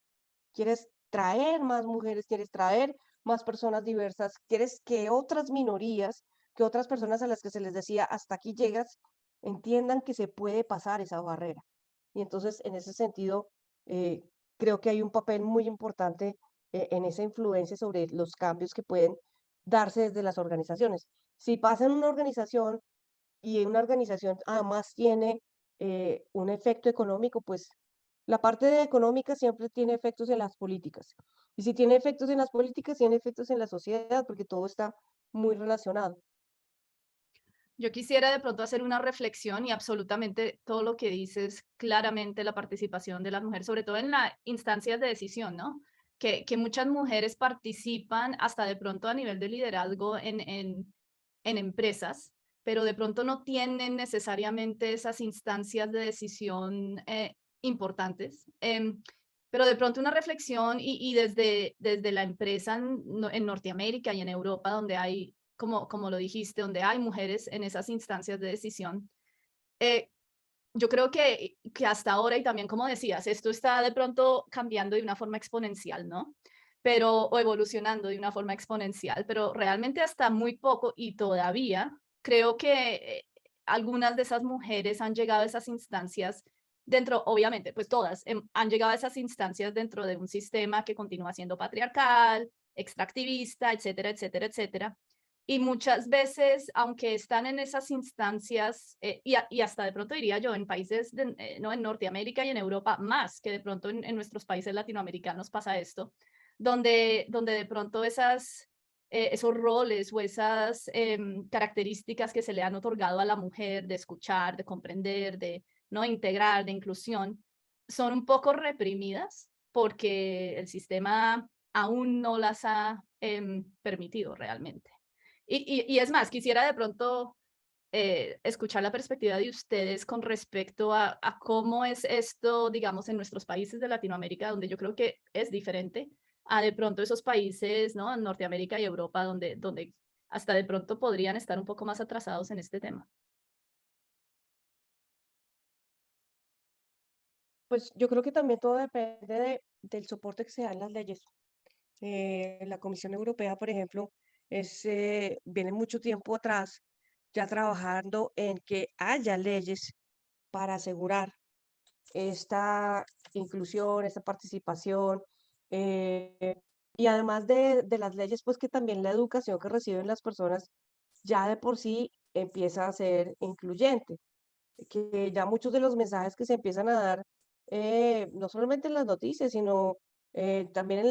Quieres traer más mujeres, quieres traer más personas diversas, quieres que otras minorías, que otras personas a las que se les decía, hasta aquí llegas, entiendan que se puede pasar esa barrera. Y entonces, en ese sentido, eh, creo que hay un papel muy importante en esa influencia sobre los cambios que pueden darse desde las organizaciones. Si pasa en una organización y una organización además tiene un efecto económico, pues la parte de económica siempre tiene efectos en las políticas. Y si tiene efectos en las políticas, tiene efectos en la sociedad, porque todo está muy relacionado. Yo quisiera de pronto hacer una reflexión y absolutamente todo lo que dices, claramente la participación de las mujeres, sobre todo en las instancias de decisión, ¿no? que muchas mujeres participan hasta de pronto a nivel de liderazgo en empresas, pero de pronto no tienen necesariamente esas instancias de decisión importantes. Pero de pronto una reflexión y desde la empresa en Norteamérica y en Europa, donde hay, como lo dijiste, donde hay mujeres en esas instancias de decisión, yo creo que hasta ahora, y también como decías, esto está de pronto cambiando de una forma exponencial, ¿no? O evolucionando de una forma exponencial, pero realmente hasta muy poco y todavía creo que algunas de esas mujeres han llegado a esas instancias dentro, obviamente, pues todas han llegado a esas instancias dentro de un sistema que continúa siendo patriarcal, extractivista, etcétera, etcétera, etcétera. Y muchas veces, aunque están en esas instancias, y hasta de pronto diría yo, en países, no, en Norteamérica y en Europa, más que de pronto en nuestros países latinoamericanos pasa esto, donde de pronto esos roles o esas características que se le han otorgado a la mujer de escuchar, de comprender, de no integrar, de inclusión, son un poco reprimidas porque el sistema aún no las ha permitido realmente. Y es más, quisiera de pronto escuchar la perspectiva de ustedes con respecto a cómo es esto, digamos, en nuestros países de Latinoamérica, donde yo creo que es diferente a de pronto esos países, ¿no? En Norteamérica y Europa, donde hasta de pronto podrían estar un poco más atrasados en este tema. Pues yo creo que también todo depende del soporte que se da en las leyes. La Comisión Europea, por ejemplo, viene mucho tiempo atrás ya trabajando en que haya leyes para asegurar esta inclusión, esta participación, eh, y además de las leyes, pues que también la educación que reciben las personas ya de por sí empieza a ser incluyente, que ya muchos de los mensajes que se empiezan a dar, no solamente en las noticias, sino también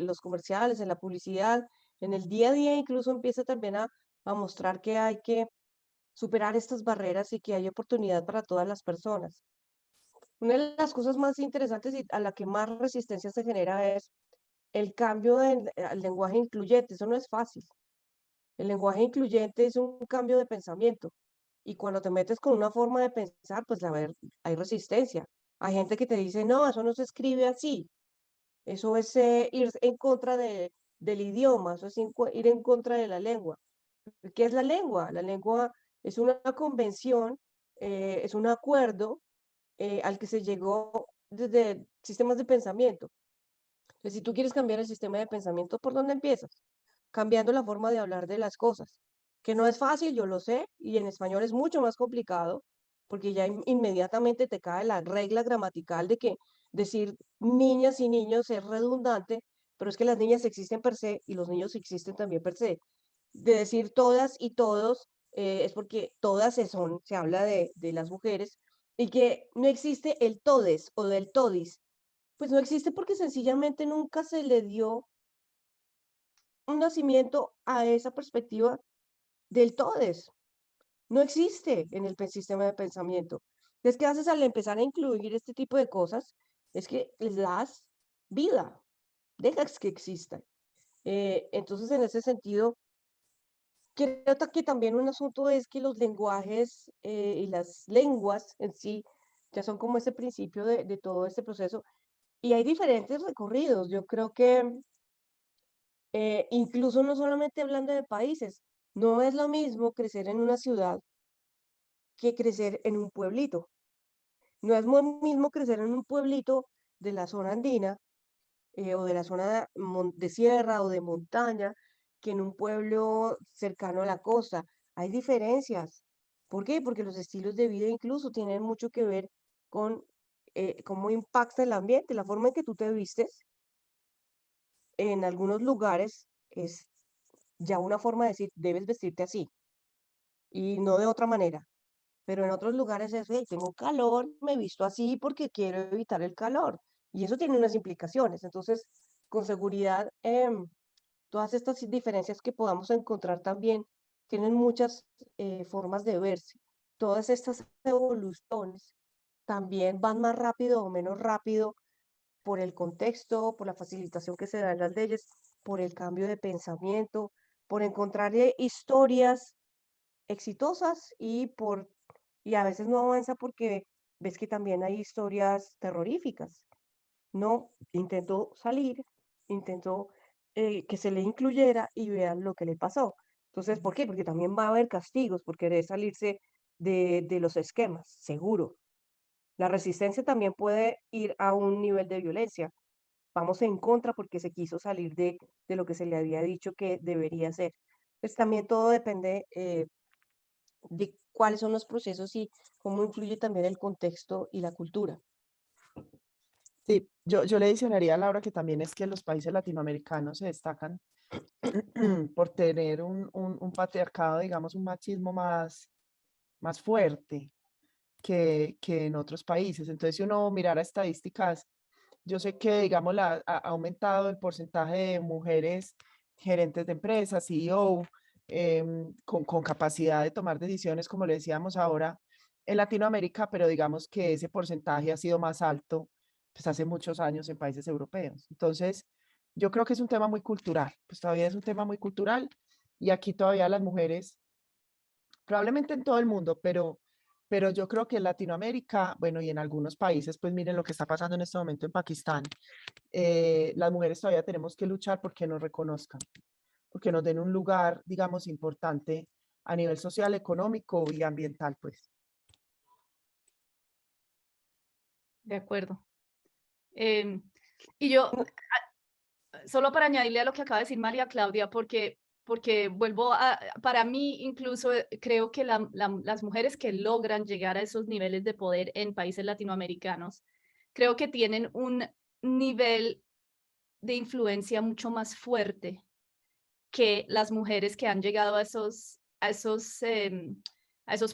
los comerciales, en la publicidad, en el día a día incluso empieza también a mostrar que hay que superar estas barreras y que hay oportunidad para todas las personas. Una de las cosas más interesantes y a la que más resistencia se genera es el cambio al lenguaje incluyente. Eso no es fácil. El lenguaje incluyente es un cambio de pensamiento. Y cuando te metes con una forma de pensar, pues hay resistencia. Hay gente que te dice, no, eso no se escribe así. Eso es ir en contra del idioma, eso es ir en contra de la lengua. ¿Qué es la lengua? La lengua es una convención, es un acuerdo al que se llegó desde sistemas de pensamiento. Entonces, si tú quieres cambiar el sistema de pensamiento, ¿por dónde empiezas? Cambiando la forma de hablar de las cosas, que no es fácil, yo lo sé, y en español es mucho más complicado, porque ya inmediatamente te cae la regla gramatical de que decir niñas y niños es redundante, pero es que las niñas existen per se y los niños existen también per se. De decir todas y todos es porque todas se habla de las mujeres, y que no existe el todes o del todis, pues no existe porque sencillamente nunca se le dio un nacimiento a esa perspectiva del todes. No existe en el sistema de pensamiento. Entonces, ¿qué haces al empezar a incluir este tipo de cosas? Es que les das vida, dejas que existan. Entonces, en ese sentido, creo que también un asunto es que los lenguajes y las lenguas en sí ya son como ese principio de todo este proceso, y hay diferentes recorridos. Yo creo que incluso no solamente hablando de países, no es lo mismo crecer en una ciudad que crecer en un pueblito. No es lo mismo crecer en un pueblito de la zona andina o de la zona de sierra o de montaña que en un pueblo cercano a la costa. Hay diferencias. ¿Por qué? Porque los estilos de vida incluso tienen mucho que ver con cómo impacta el ambiente, la forma en que tú te vistes. En algunos lugares es ya una forma de decir, debes vestirte así y no de otra manera. Pero en otros lugares es, "Hey, tengo calor, me visto así porque quiero evitar el calor". Y eso tiene unas implicaciones. Entonces, con seguridad, todas estas diferencias que podamos encontrar también tienen muchas formas de verse. Todas estas evoluciones también van más rápido o menos rápido por el contexto, por la facilitación que se da en las leyes, por el cambio de pensamiento, por encontrar historias exitosas y a veces no avanza porque ves que también hay historias terroríficas. No, intentó salir, intentó que se le incluyera y vean lo que le pasó. Entonces, ¿por qué? Porque también va a haber castigos por querer salirse de los esquemas, seguro. La resistencia también puede ir a un nivel de violencia. Vamos en contra porque se quiso salir de lo que se le había dicho que debería ser. Pues también todo depende de cuáles son los procesos y cómo influye también el contexto y la cultura. Sí, yo le adicionaría a Laura que también es que los países latinoamericanos se destacan por tener un patriarcado, digamos, un machismo más fuerte que en otros países. Entonces, si uno mirara estadísticas, yo sé que, digamos, ha aumentado el porcentaje de mujeres gerentes de empresas, CEO, con capacidad de tomar decisiones, como le decíamos ahora, en Latinoamérica, pero digamos que ese porcentaje ha sido más alto pues hace muchos años en países europeos. Entonces, yo creo que es un tema muy cultural, pues todavía es un tema muy cultural y aquí todavía las mujeres, probablemente en todo el mundo, pero yo creo que en Latinoamérica, bueno, y en algunos países, pues miren lo que está pasando en este momento en Pakistán, las mujeres todavía tenemos que luchar porque nos reconozcan, porque nos den un lugar, digamos, importante a nivel social, económico y ambiental, pues. De acuerdo. Em, y yo, No, solo para añadirle a lo que acaba de decir María Claudia, porque vuelvo para mí incluso creo que las mujeres que logran llegar a esos niveles de poder en países latinoamericanos, creo que tienen un nivel de influencia mucho más fuerte que las mujeres que han llegado a esos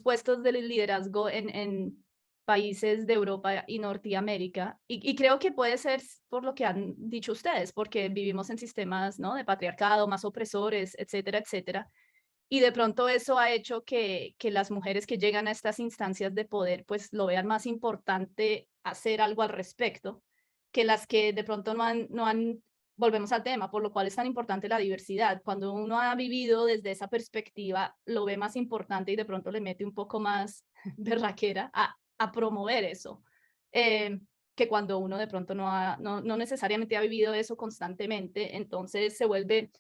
puestos de liderazgo en países de Europa y Norteamérica. Y creo que puede ser por lo que han dicho ustedes, porque vivimos en sistemas, ¿no?, de patriarcado, más opresores, etcétera, etcétera. Y de pronto eso ha hecho que las mujeres que llegan a estas instancias de poder, pues lo vean más importante hacer algo al respecto, que las que de pronto no han, volvemos al tema, por lo cual es tan importante la diversidad. Cuando uno ha vivido desde esa perspectiva, lo ve más importante y de pronto le mete un poco más berraquera a promover eso. Que cuando uno de pronto no necesariamente ha vivido eso constantemente, entonces se vuelve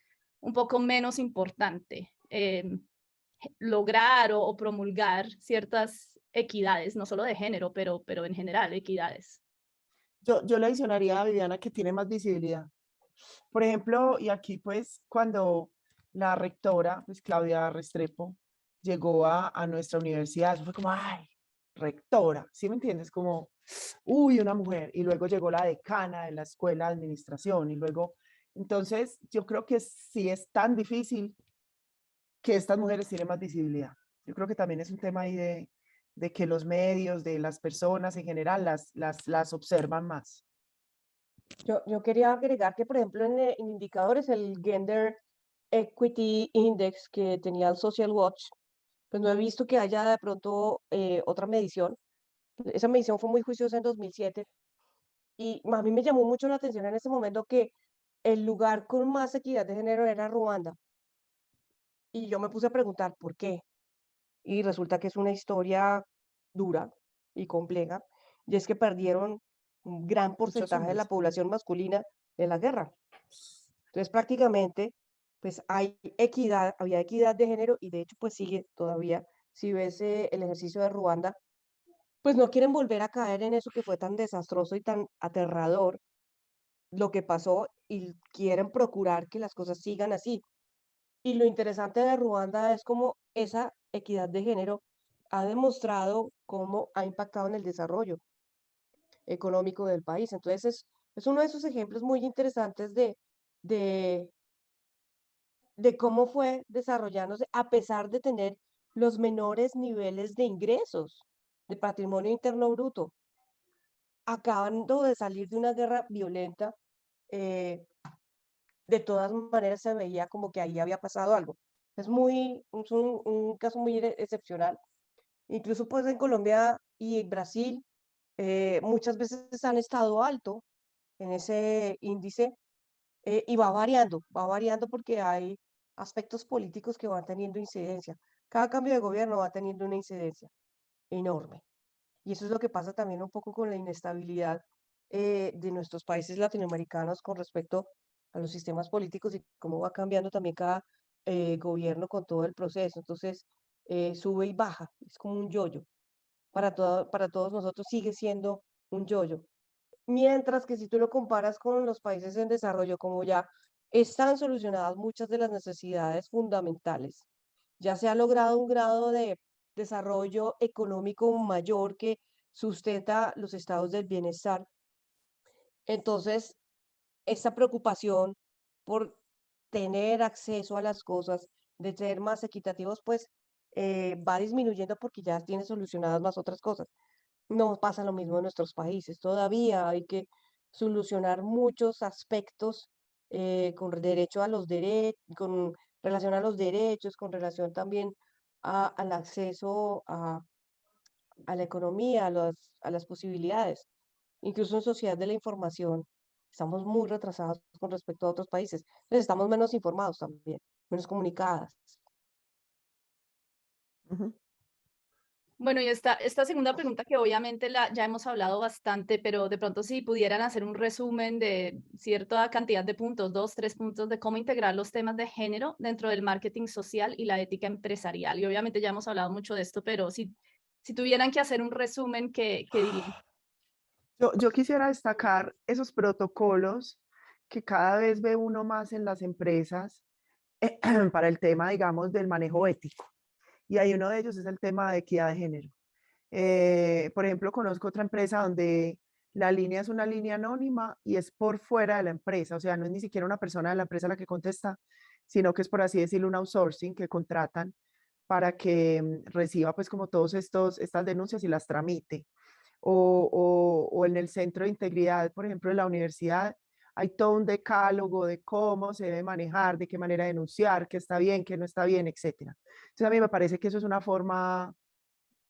un poco menos importante lograr o promulgar ciertas equidades, no solo de género, pero en general equidades. Yo le adicionaría a Viviana que tiene más visibilidad. Por ejemplo, y aquí pues cuando la rectora, pues Claudia Restrepo, llegó a nuestra universidad, eso fue como, ay, rectora, ¿sí me entiendes? Como, uy, una mujer. Y luego llegó la decana de la escuela de administración y luego, entonces yo creo que sí es tan difícil que estas mujeres tienen más visibilidad. Yo creo que también es un tema ahí de que los medios, de las personas en general, las observan más. yo quería agregar que, por ejemplo, en indicadores, el Gender Equity Index que tenía el Social Watch, pues no he visto que haya de pronto otra medición. Esa medición fue muy juiciosa en 2007 y a mí me llamó mucho la atención en ese momento que el lugar con más equidad de género era Ruanda. Y yo me puse a preguntar por qué. Y resulta que es una historia dura y compleja, y es que perdieron un gran Muchos porcentaje de la hombres. población masculina en la guerra. Entonces, prácticamente, pues hay equidad, había equidad de género y de hecho, pues sigue todavía. Si ves el ejercicio de Ruanda, pues no quieren volver a caer en eso que fue tan desastroso y tan aterrador lo que pasó y quieren procurar que las cosas sigan así. Y lo interesante de Ruanda es cómo esa equidad de género ha demostrado cómo ha impactado en el desarrollo económico del país. Entonces, es uno de esos ejemplos muy interesantes de, de cómo fue desarrollándose a pesar de tener los menores niveles de ingresos, de patrimonio interno bruto, acabando de salir de una guerra violenta. eh, de todas maneras se veía como que ahí había pasado algo. Es un caso muy excepcional. Incluso pues en Colombia y Brasil muchas veces han estado alto en ese índice, y va variando porque hay aspectos políticos que van teniendo incidencia. Cada cambio de gobierno va teniendo una incidencia enorme. Y eso es lo que pasa también un poco con la inestabilidad de nuestros países latinoamericanos con respecto a los sistemas políticos y cómo va cambiando también cada gobierno con todo el proceso. Entonces, sube y baja, es como un yoyo. Para todos nosotros sigue siendo un yoyo. Mientras que si tú lo comparas con los países en desarrollo, como ya están solucionadas muchas de las necesidades fundamentales, ya se ha logrado un grado de desarrollo económico mayor que sustenta los estados del bienestar. Entonces, esta preocupación por tener acceso a las cosas, de ser más equitativos, pues va disminuyendo porque ya tiene solucionadas más otras cosas. No pasa lo mismo en nuestros países. Todavía hay que solucionar muchos aspectos con derecho a los derechos, con relación a los derechos, con relación también al acceso a la economía, a las posibilidades. Incluso en sociedad de la información, estamos muy retrasados con respecto a otros países. Entonces estamos menos informados también, menos comunicadas. Ujú. Bueno, y esta segunda pregunta que obviamente ya hemos hablado bastante, pero de pronto si pudieran hacer un resumen de cierta cantidad de puntos, 2, 3 puntos de cómo integrar los temas de género dentro del marketing social y la ética empresarial. Y obviamente ya hemos hablado mucho de esto, pero si tuvieran que hacer un resumen, ¿qué dirían? Yo quisiera destacar esos protocolos que cada vez ve uno más en las empresas para el tema, digamos, del manejo ético. Y hay uno de ellos es el tema de equidad de género. Por ejemplo, conozco otra empresa donde la línea es una línea anónima y es por fuera de la empresa, o sea, no es ni siquiera una persona de la empresa la que contesta, sino que es, por así decirlo, un outsourcing que contratan para que reciba pues como todos estas denuncias y las tramite. O en el centro de integridad, por ejemplo, de la universidad, hay todo un decálogo de cómo se debe manejar, de qué manera denunciar, qué está bien, qué no está bien, etcétera. Entonces a mí me parece que eso es una forma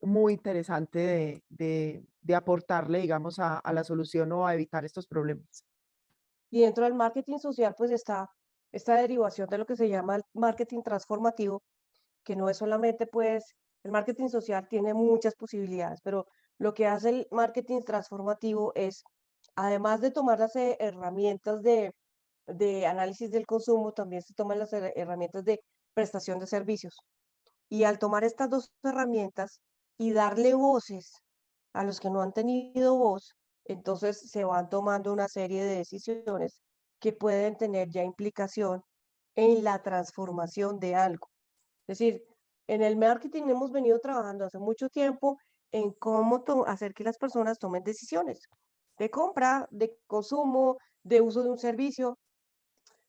muy interesante de aportarle, digamos, a la solución o a evitar estos problemas. Y dentro del marketing social, pues está esta derivación de lo que se llama el marketing transformativo, que no es solamente, pues, el marketing social tiene muchas posibilidades, pero lo que hace el marketing transformativo es, además de tomar las herramientas de análisis del consumo, también se toman las herramientas de prestación de servicios. Y al tomar estas dos herramientas y darle voces a los que no han tenido voz, entonces se van tomando una serie de decisiones que pueden tener ya implicación en la transformación de algo. Es decir, en el marketing hemos venido trabajando hace mucho tiempo en cómo hacer que las personas tomen decisiones de compra, de consumo, de uso de un servicio,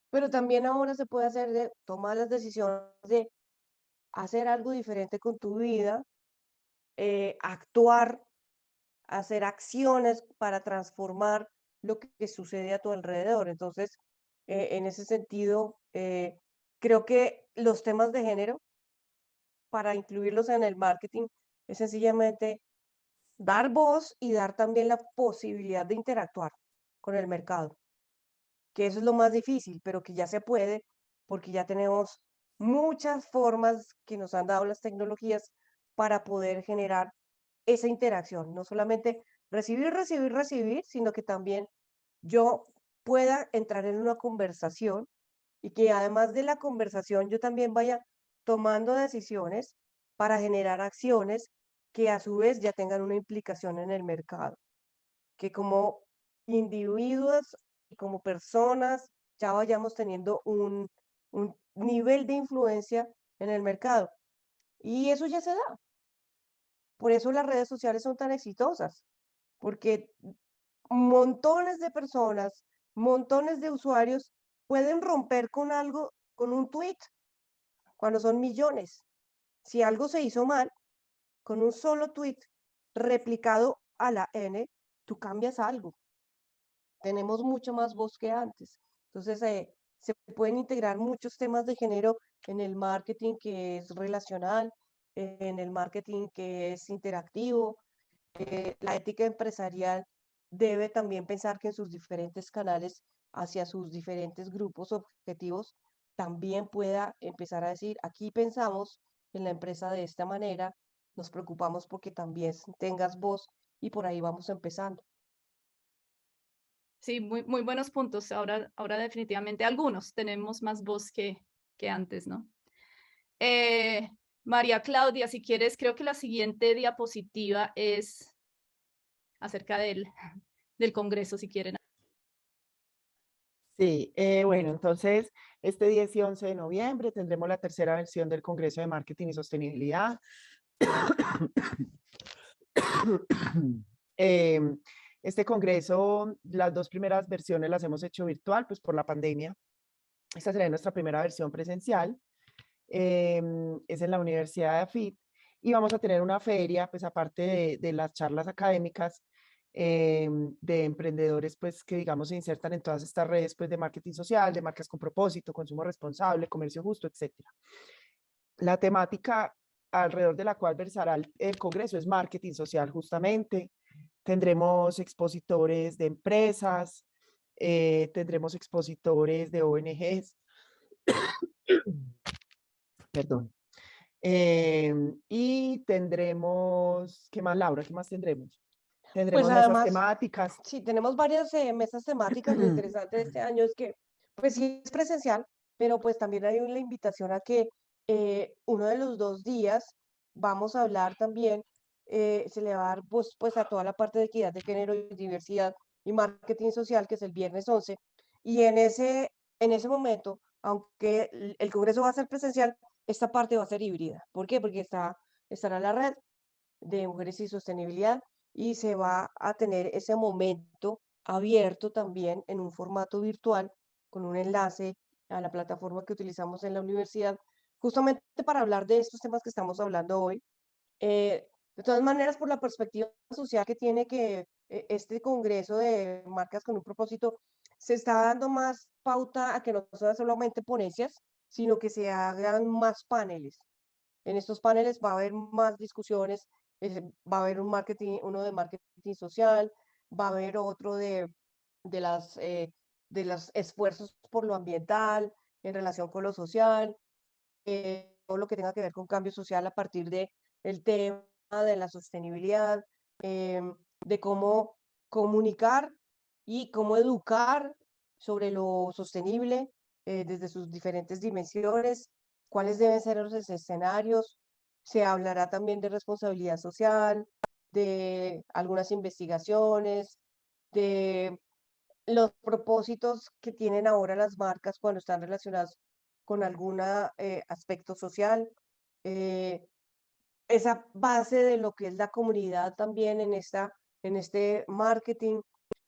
pero también ahora se puede hacer de tomar las decisiones de hacer algo diferente con tu vida, actuar, hacer acciones para transformar lo que sucede a tu alrededor. Entonces, en ese sentido, creo que los temas de género, para incluirlos en el marketing, es sencillamente dar voz y dar también la posibilidad de interactuar con el mercado, que eso es lo más difícil, pero que ya se puede porque ya tenemos muchas formas que nos han dado las tecnologías para poder generar esa interacción, no solamente recibir, recibir, recibir, sino que también yo pueda entrar en una conversación y que además de la conversación yo también vaya tomando decisiones para generar acciones que a su vez ya tengan una implicación en el mercado, que como individuos y como personas ya vayamos teniendo un nivel de influencia en el mercado. Y eso ya se da. Por eso las redes sociales son tan exitosas, porque montones de personas, montones de usuarios pueden romper con algo, con un tweet, cuando son millones. Si algo se hizo mal, con un solo tweet replicado a la N, tú cambias algo. Tenemos mucho más voz que antes. Entonces, se pueden integrar muchos temas de género en el marketing que es relacional, en el marketing que es interactivo, la ética empresarial debe también pensar que en sus diferentes canales hacia sus diferentes grupos objetivos también pueda empezar a decir, aquí pensamos en la empresa de esta manera, nos preocupamos porque también tengas voz y por ahí vamos empezando. Sí, muy buenos puntos. Ahora definitivamente algunos tenemos más voz que antes, ¿no? Eh, María Claudia, si quieres, creo que la siguiente diapositiva es acerca del Congreso, si quieren. Sí, bueno, entonces este 10 y 11 de noviembre tendremos la tercera versión del Congreso de Marketing y Sostenibilidad. Este congreso, las dos primeras versiones las hemos hecho virtual, pues por la pandemia. Esta será nuestra primera versión presencial. Es en la Universidad de AFIT y vamos a tener una feria, pues aparte de las charlas académicas, de emprendedores, pues que digamos se insertan en todas estas redes, pues de marketing social, de marcas con propósito, consumo responsable, comercio justo, etcétera. La temática alrededor de la cual versará el Congreso es marketing social justamente. Tendremos expositores de empresas, tendremos expositores de ONGs, perdón. Y tendremos, ¿qué más, Laura? ¿Qué más tendremos? Pues Tendremos mesas además, temáticas. sí, tenemos varias mesas temáticas. Lo interesante de este año es que, pues sí es presencial, pero pues también hay una invitación a que uno de los 2 días vamos a hablar también, se le va a dar pues a toda la parte de equidad de género y diversidad y marketing social, que es el viernes 11. Y en ese momento, aunque el Congreso va a ser presencial, esta parte va a ser híbrida. ¿Por qué? Porque estará la red de mujeres y sostenibilidad y se va a tener ese momento abierto también en un formato virtual con un enlace a la plataforma que utilizamos en la universidad, justamente para hablar de estos temas que estamos hablando hoy. De todas maneras, por la perspectiva social que tiene este Congreso de Marcas con un Propósito, se está dando más pauta a que no sean solamente ponencias, sino que se hagan más paneles. En estos paneles va a haber más discusiones, va a haber uno de marketing social, va a haber otro de de los esfuerzos por lo ambiental en relación con lo social, todo lo que tenga que ver con cambio social a partir de el tema de la sostenibilidad, de cómo comunicar y cómo educar sobre lo sostenible desde sus diferentes dimensiones, cuáles deben ser los escenarios. Se hablará también de responsabilidad social, de algunas investigaciones, de los propósitos que tienen ahora las marcas cuando están relacionadas con algún aspecto social, eh, esa base de lo que es la comunidad también en este marketing,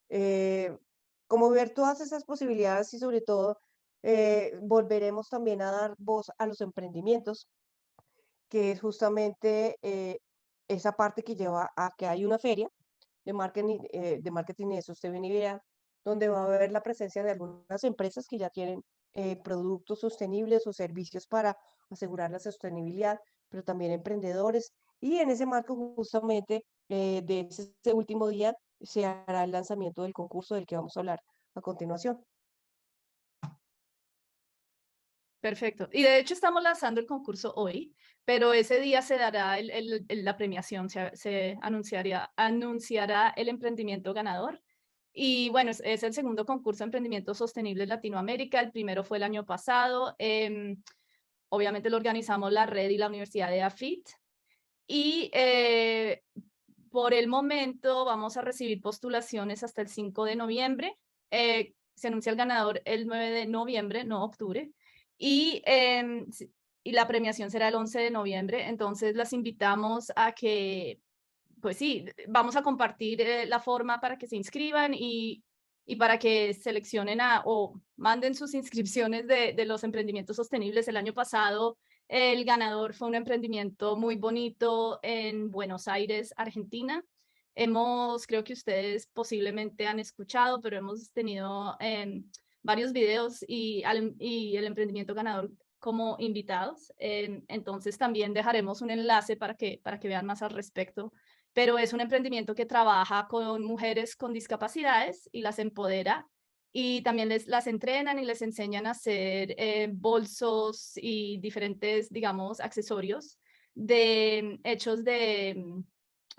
eh, como ver todas esas posibilidades y sobre todo volveremos también a dar voz a los emprendimientos, que es justamente esa parte que lleva a que hay una feria de marketing y de sostenibilidad, donde va a haber la presencia de algunas empresas que ya tienen productos sostenibles o servicios para asegurar la sostenibilidad, pero también emprendedores. Y en ese marco, justamente, de ese último día, se hará el lanzamiento del concurso del que vamos a hablar a continuación. Perfecto. Y de hecho estamos lanzando el concurso hoy, pero ese día se dará la premiación, se anunciará el emprendimiento ganador. Y bueno, es el segundo concurso de emprendimiento sostenible en Latinoamérica. El primero fue el año pasado. Obviamente lo organizamos la red y la Universidad de AFIT. Y por el momento vamos a recibir postulaciones hasta el 5 de noviembre. Se anuncia el ganador el 9 de noviembre, no octubre. Y, y la premiación será el 11 de noviembre. Entonces las invitamos a que, pues sí, vamos a compartir la forma para que se inscriban y para que seleccionen o manden sus inscripciones de los emprendimientos sostenibles. El año pasado el ganador fue un emprendimiento muy bonito en Buenos Aires, Argentina. Creo que ustedes posiblemente han escuchado, pero hemos tenido varios videos y el emprendimiento ganador como invitados. Entonces también dejaremos un enlace para que vean más al respecto. pero es un emprendimiento que trabaja con mujeres con discapacidades y las empodera y también las entrenan y les enseñan a hacer bolsos y diferentes, digamos, accesorios hechos de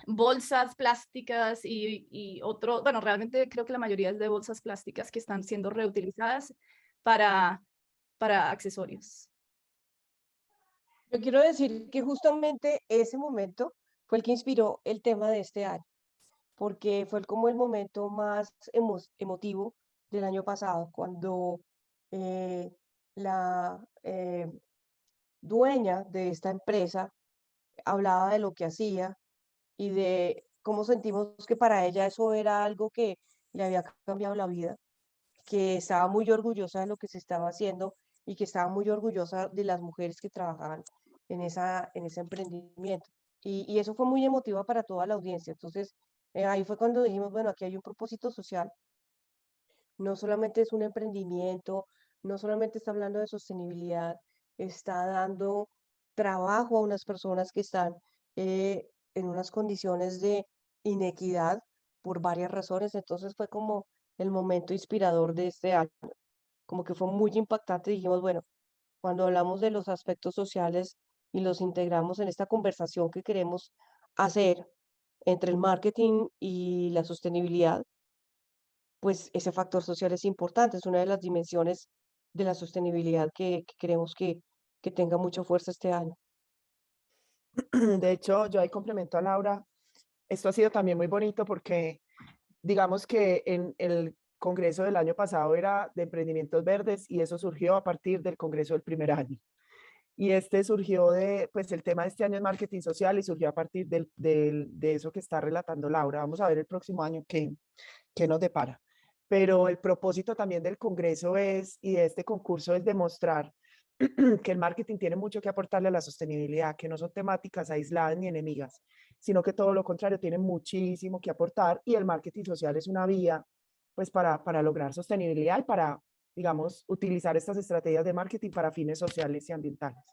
bolsas plásticas y otro, bueno, realmente creo que la mayoría es de bolsas plásticas que están siendo reutilizadas para, para accesorios. Yo quiero decir que justamente ese momento fue el que inspiró el tema de este año, porque fue como el momento más emotivo del año pasado, cuando eh, la dueña de esta empresa hablaba de lo que hacía y de cómo sentimos que para ella eso era algo que le había cambiado la vida, que estaba muy orgullosa de lo que se estaba haciendo y que estaba muy orgullosa de las mujeres que trabajaban en ese emprendimiento. Y eso fue muy emotivo para toda la audiencia. Entonces, ahí fue cuando dijimos, bueno, aquí hay un propósito social, no solamente es un emprendimiento, no solamente está hablando de sostenibilidad, está dando trabajo a unas personas que están en unas condiciones de inequidad por varias razones. Entonces fue como el momento inspirador de este año, como que fue muy impactante. Dijimos, bueno, cuando hablamos de los aspectos sociales y los integramos en esta conversación que queremos hacer entre el marketing y la sostenibilidad, pues ese factor social es importante, es una de las dimensiones de la sostenibilidad que queremos que tenga mucha fuerza este año. De hecho, yo ahí complemento a Laura. Esto ha sido también muy bonito porque digamos que en el congreso del año pasado era de emprendimientos verdes y eso surgió a partir del congreso del primer año. Y este surgió pues el tema de este año es marketing social y surgió a partir de eso que está relatando Laura. Vamos a ver el próximo año qué nos depara. Pero el propósito también del congreso y de este concurso es demostrar que el marketing tiene mucho que aportarle a la sostenibilidad, que no son temáticas aisladas ni enemigas, sino que todo lo contrario, tiene muchísimo que aportar y el marketing social es una vía pues para lograr sostenibilidad y para, digamos, utilizar estas estrategias de marketing para fines sociales y ambientales.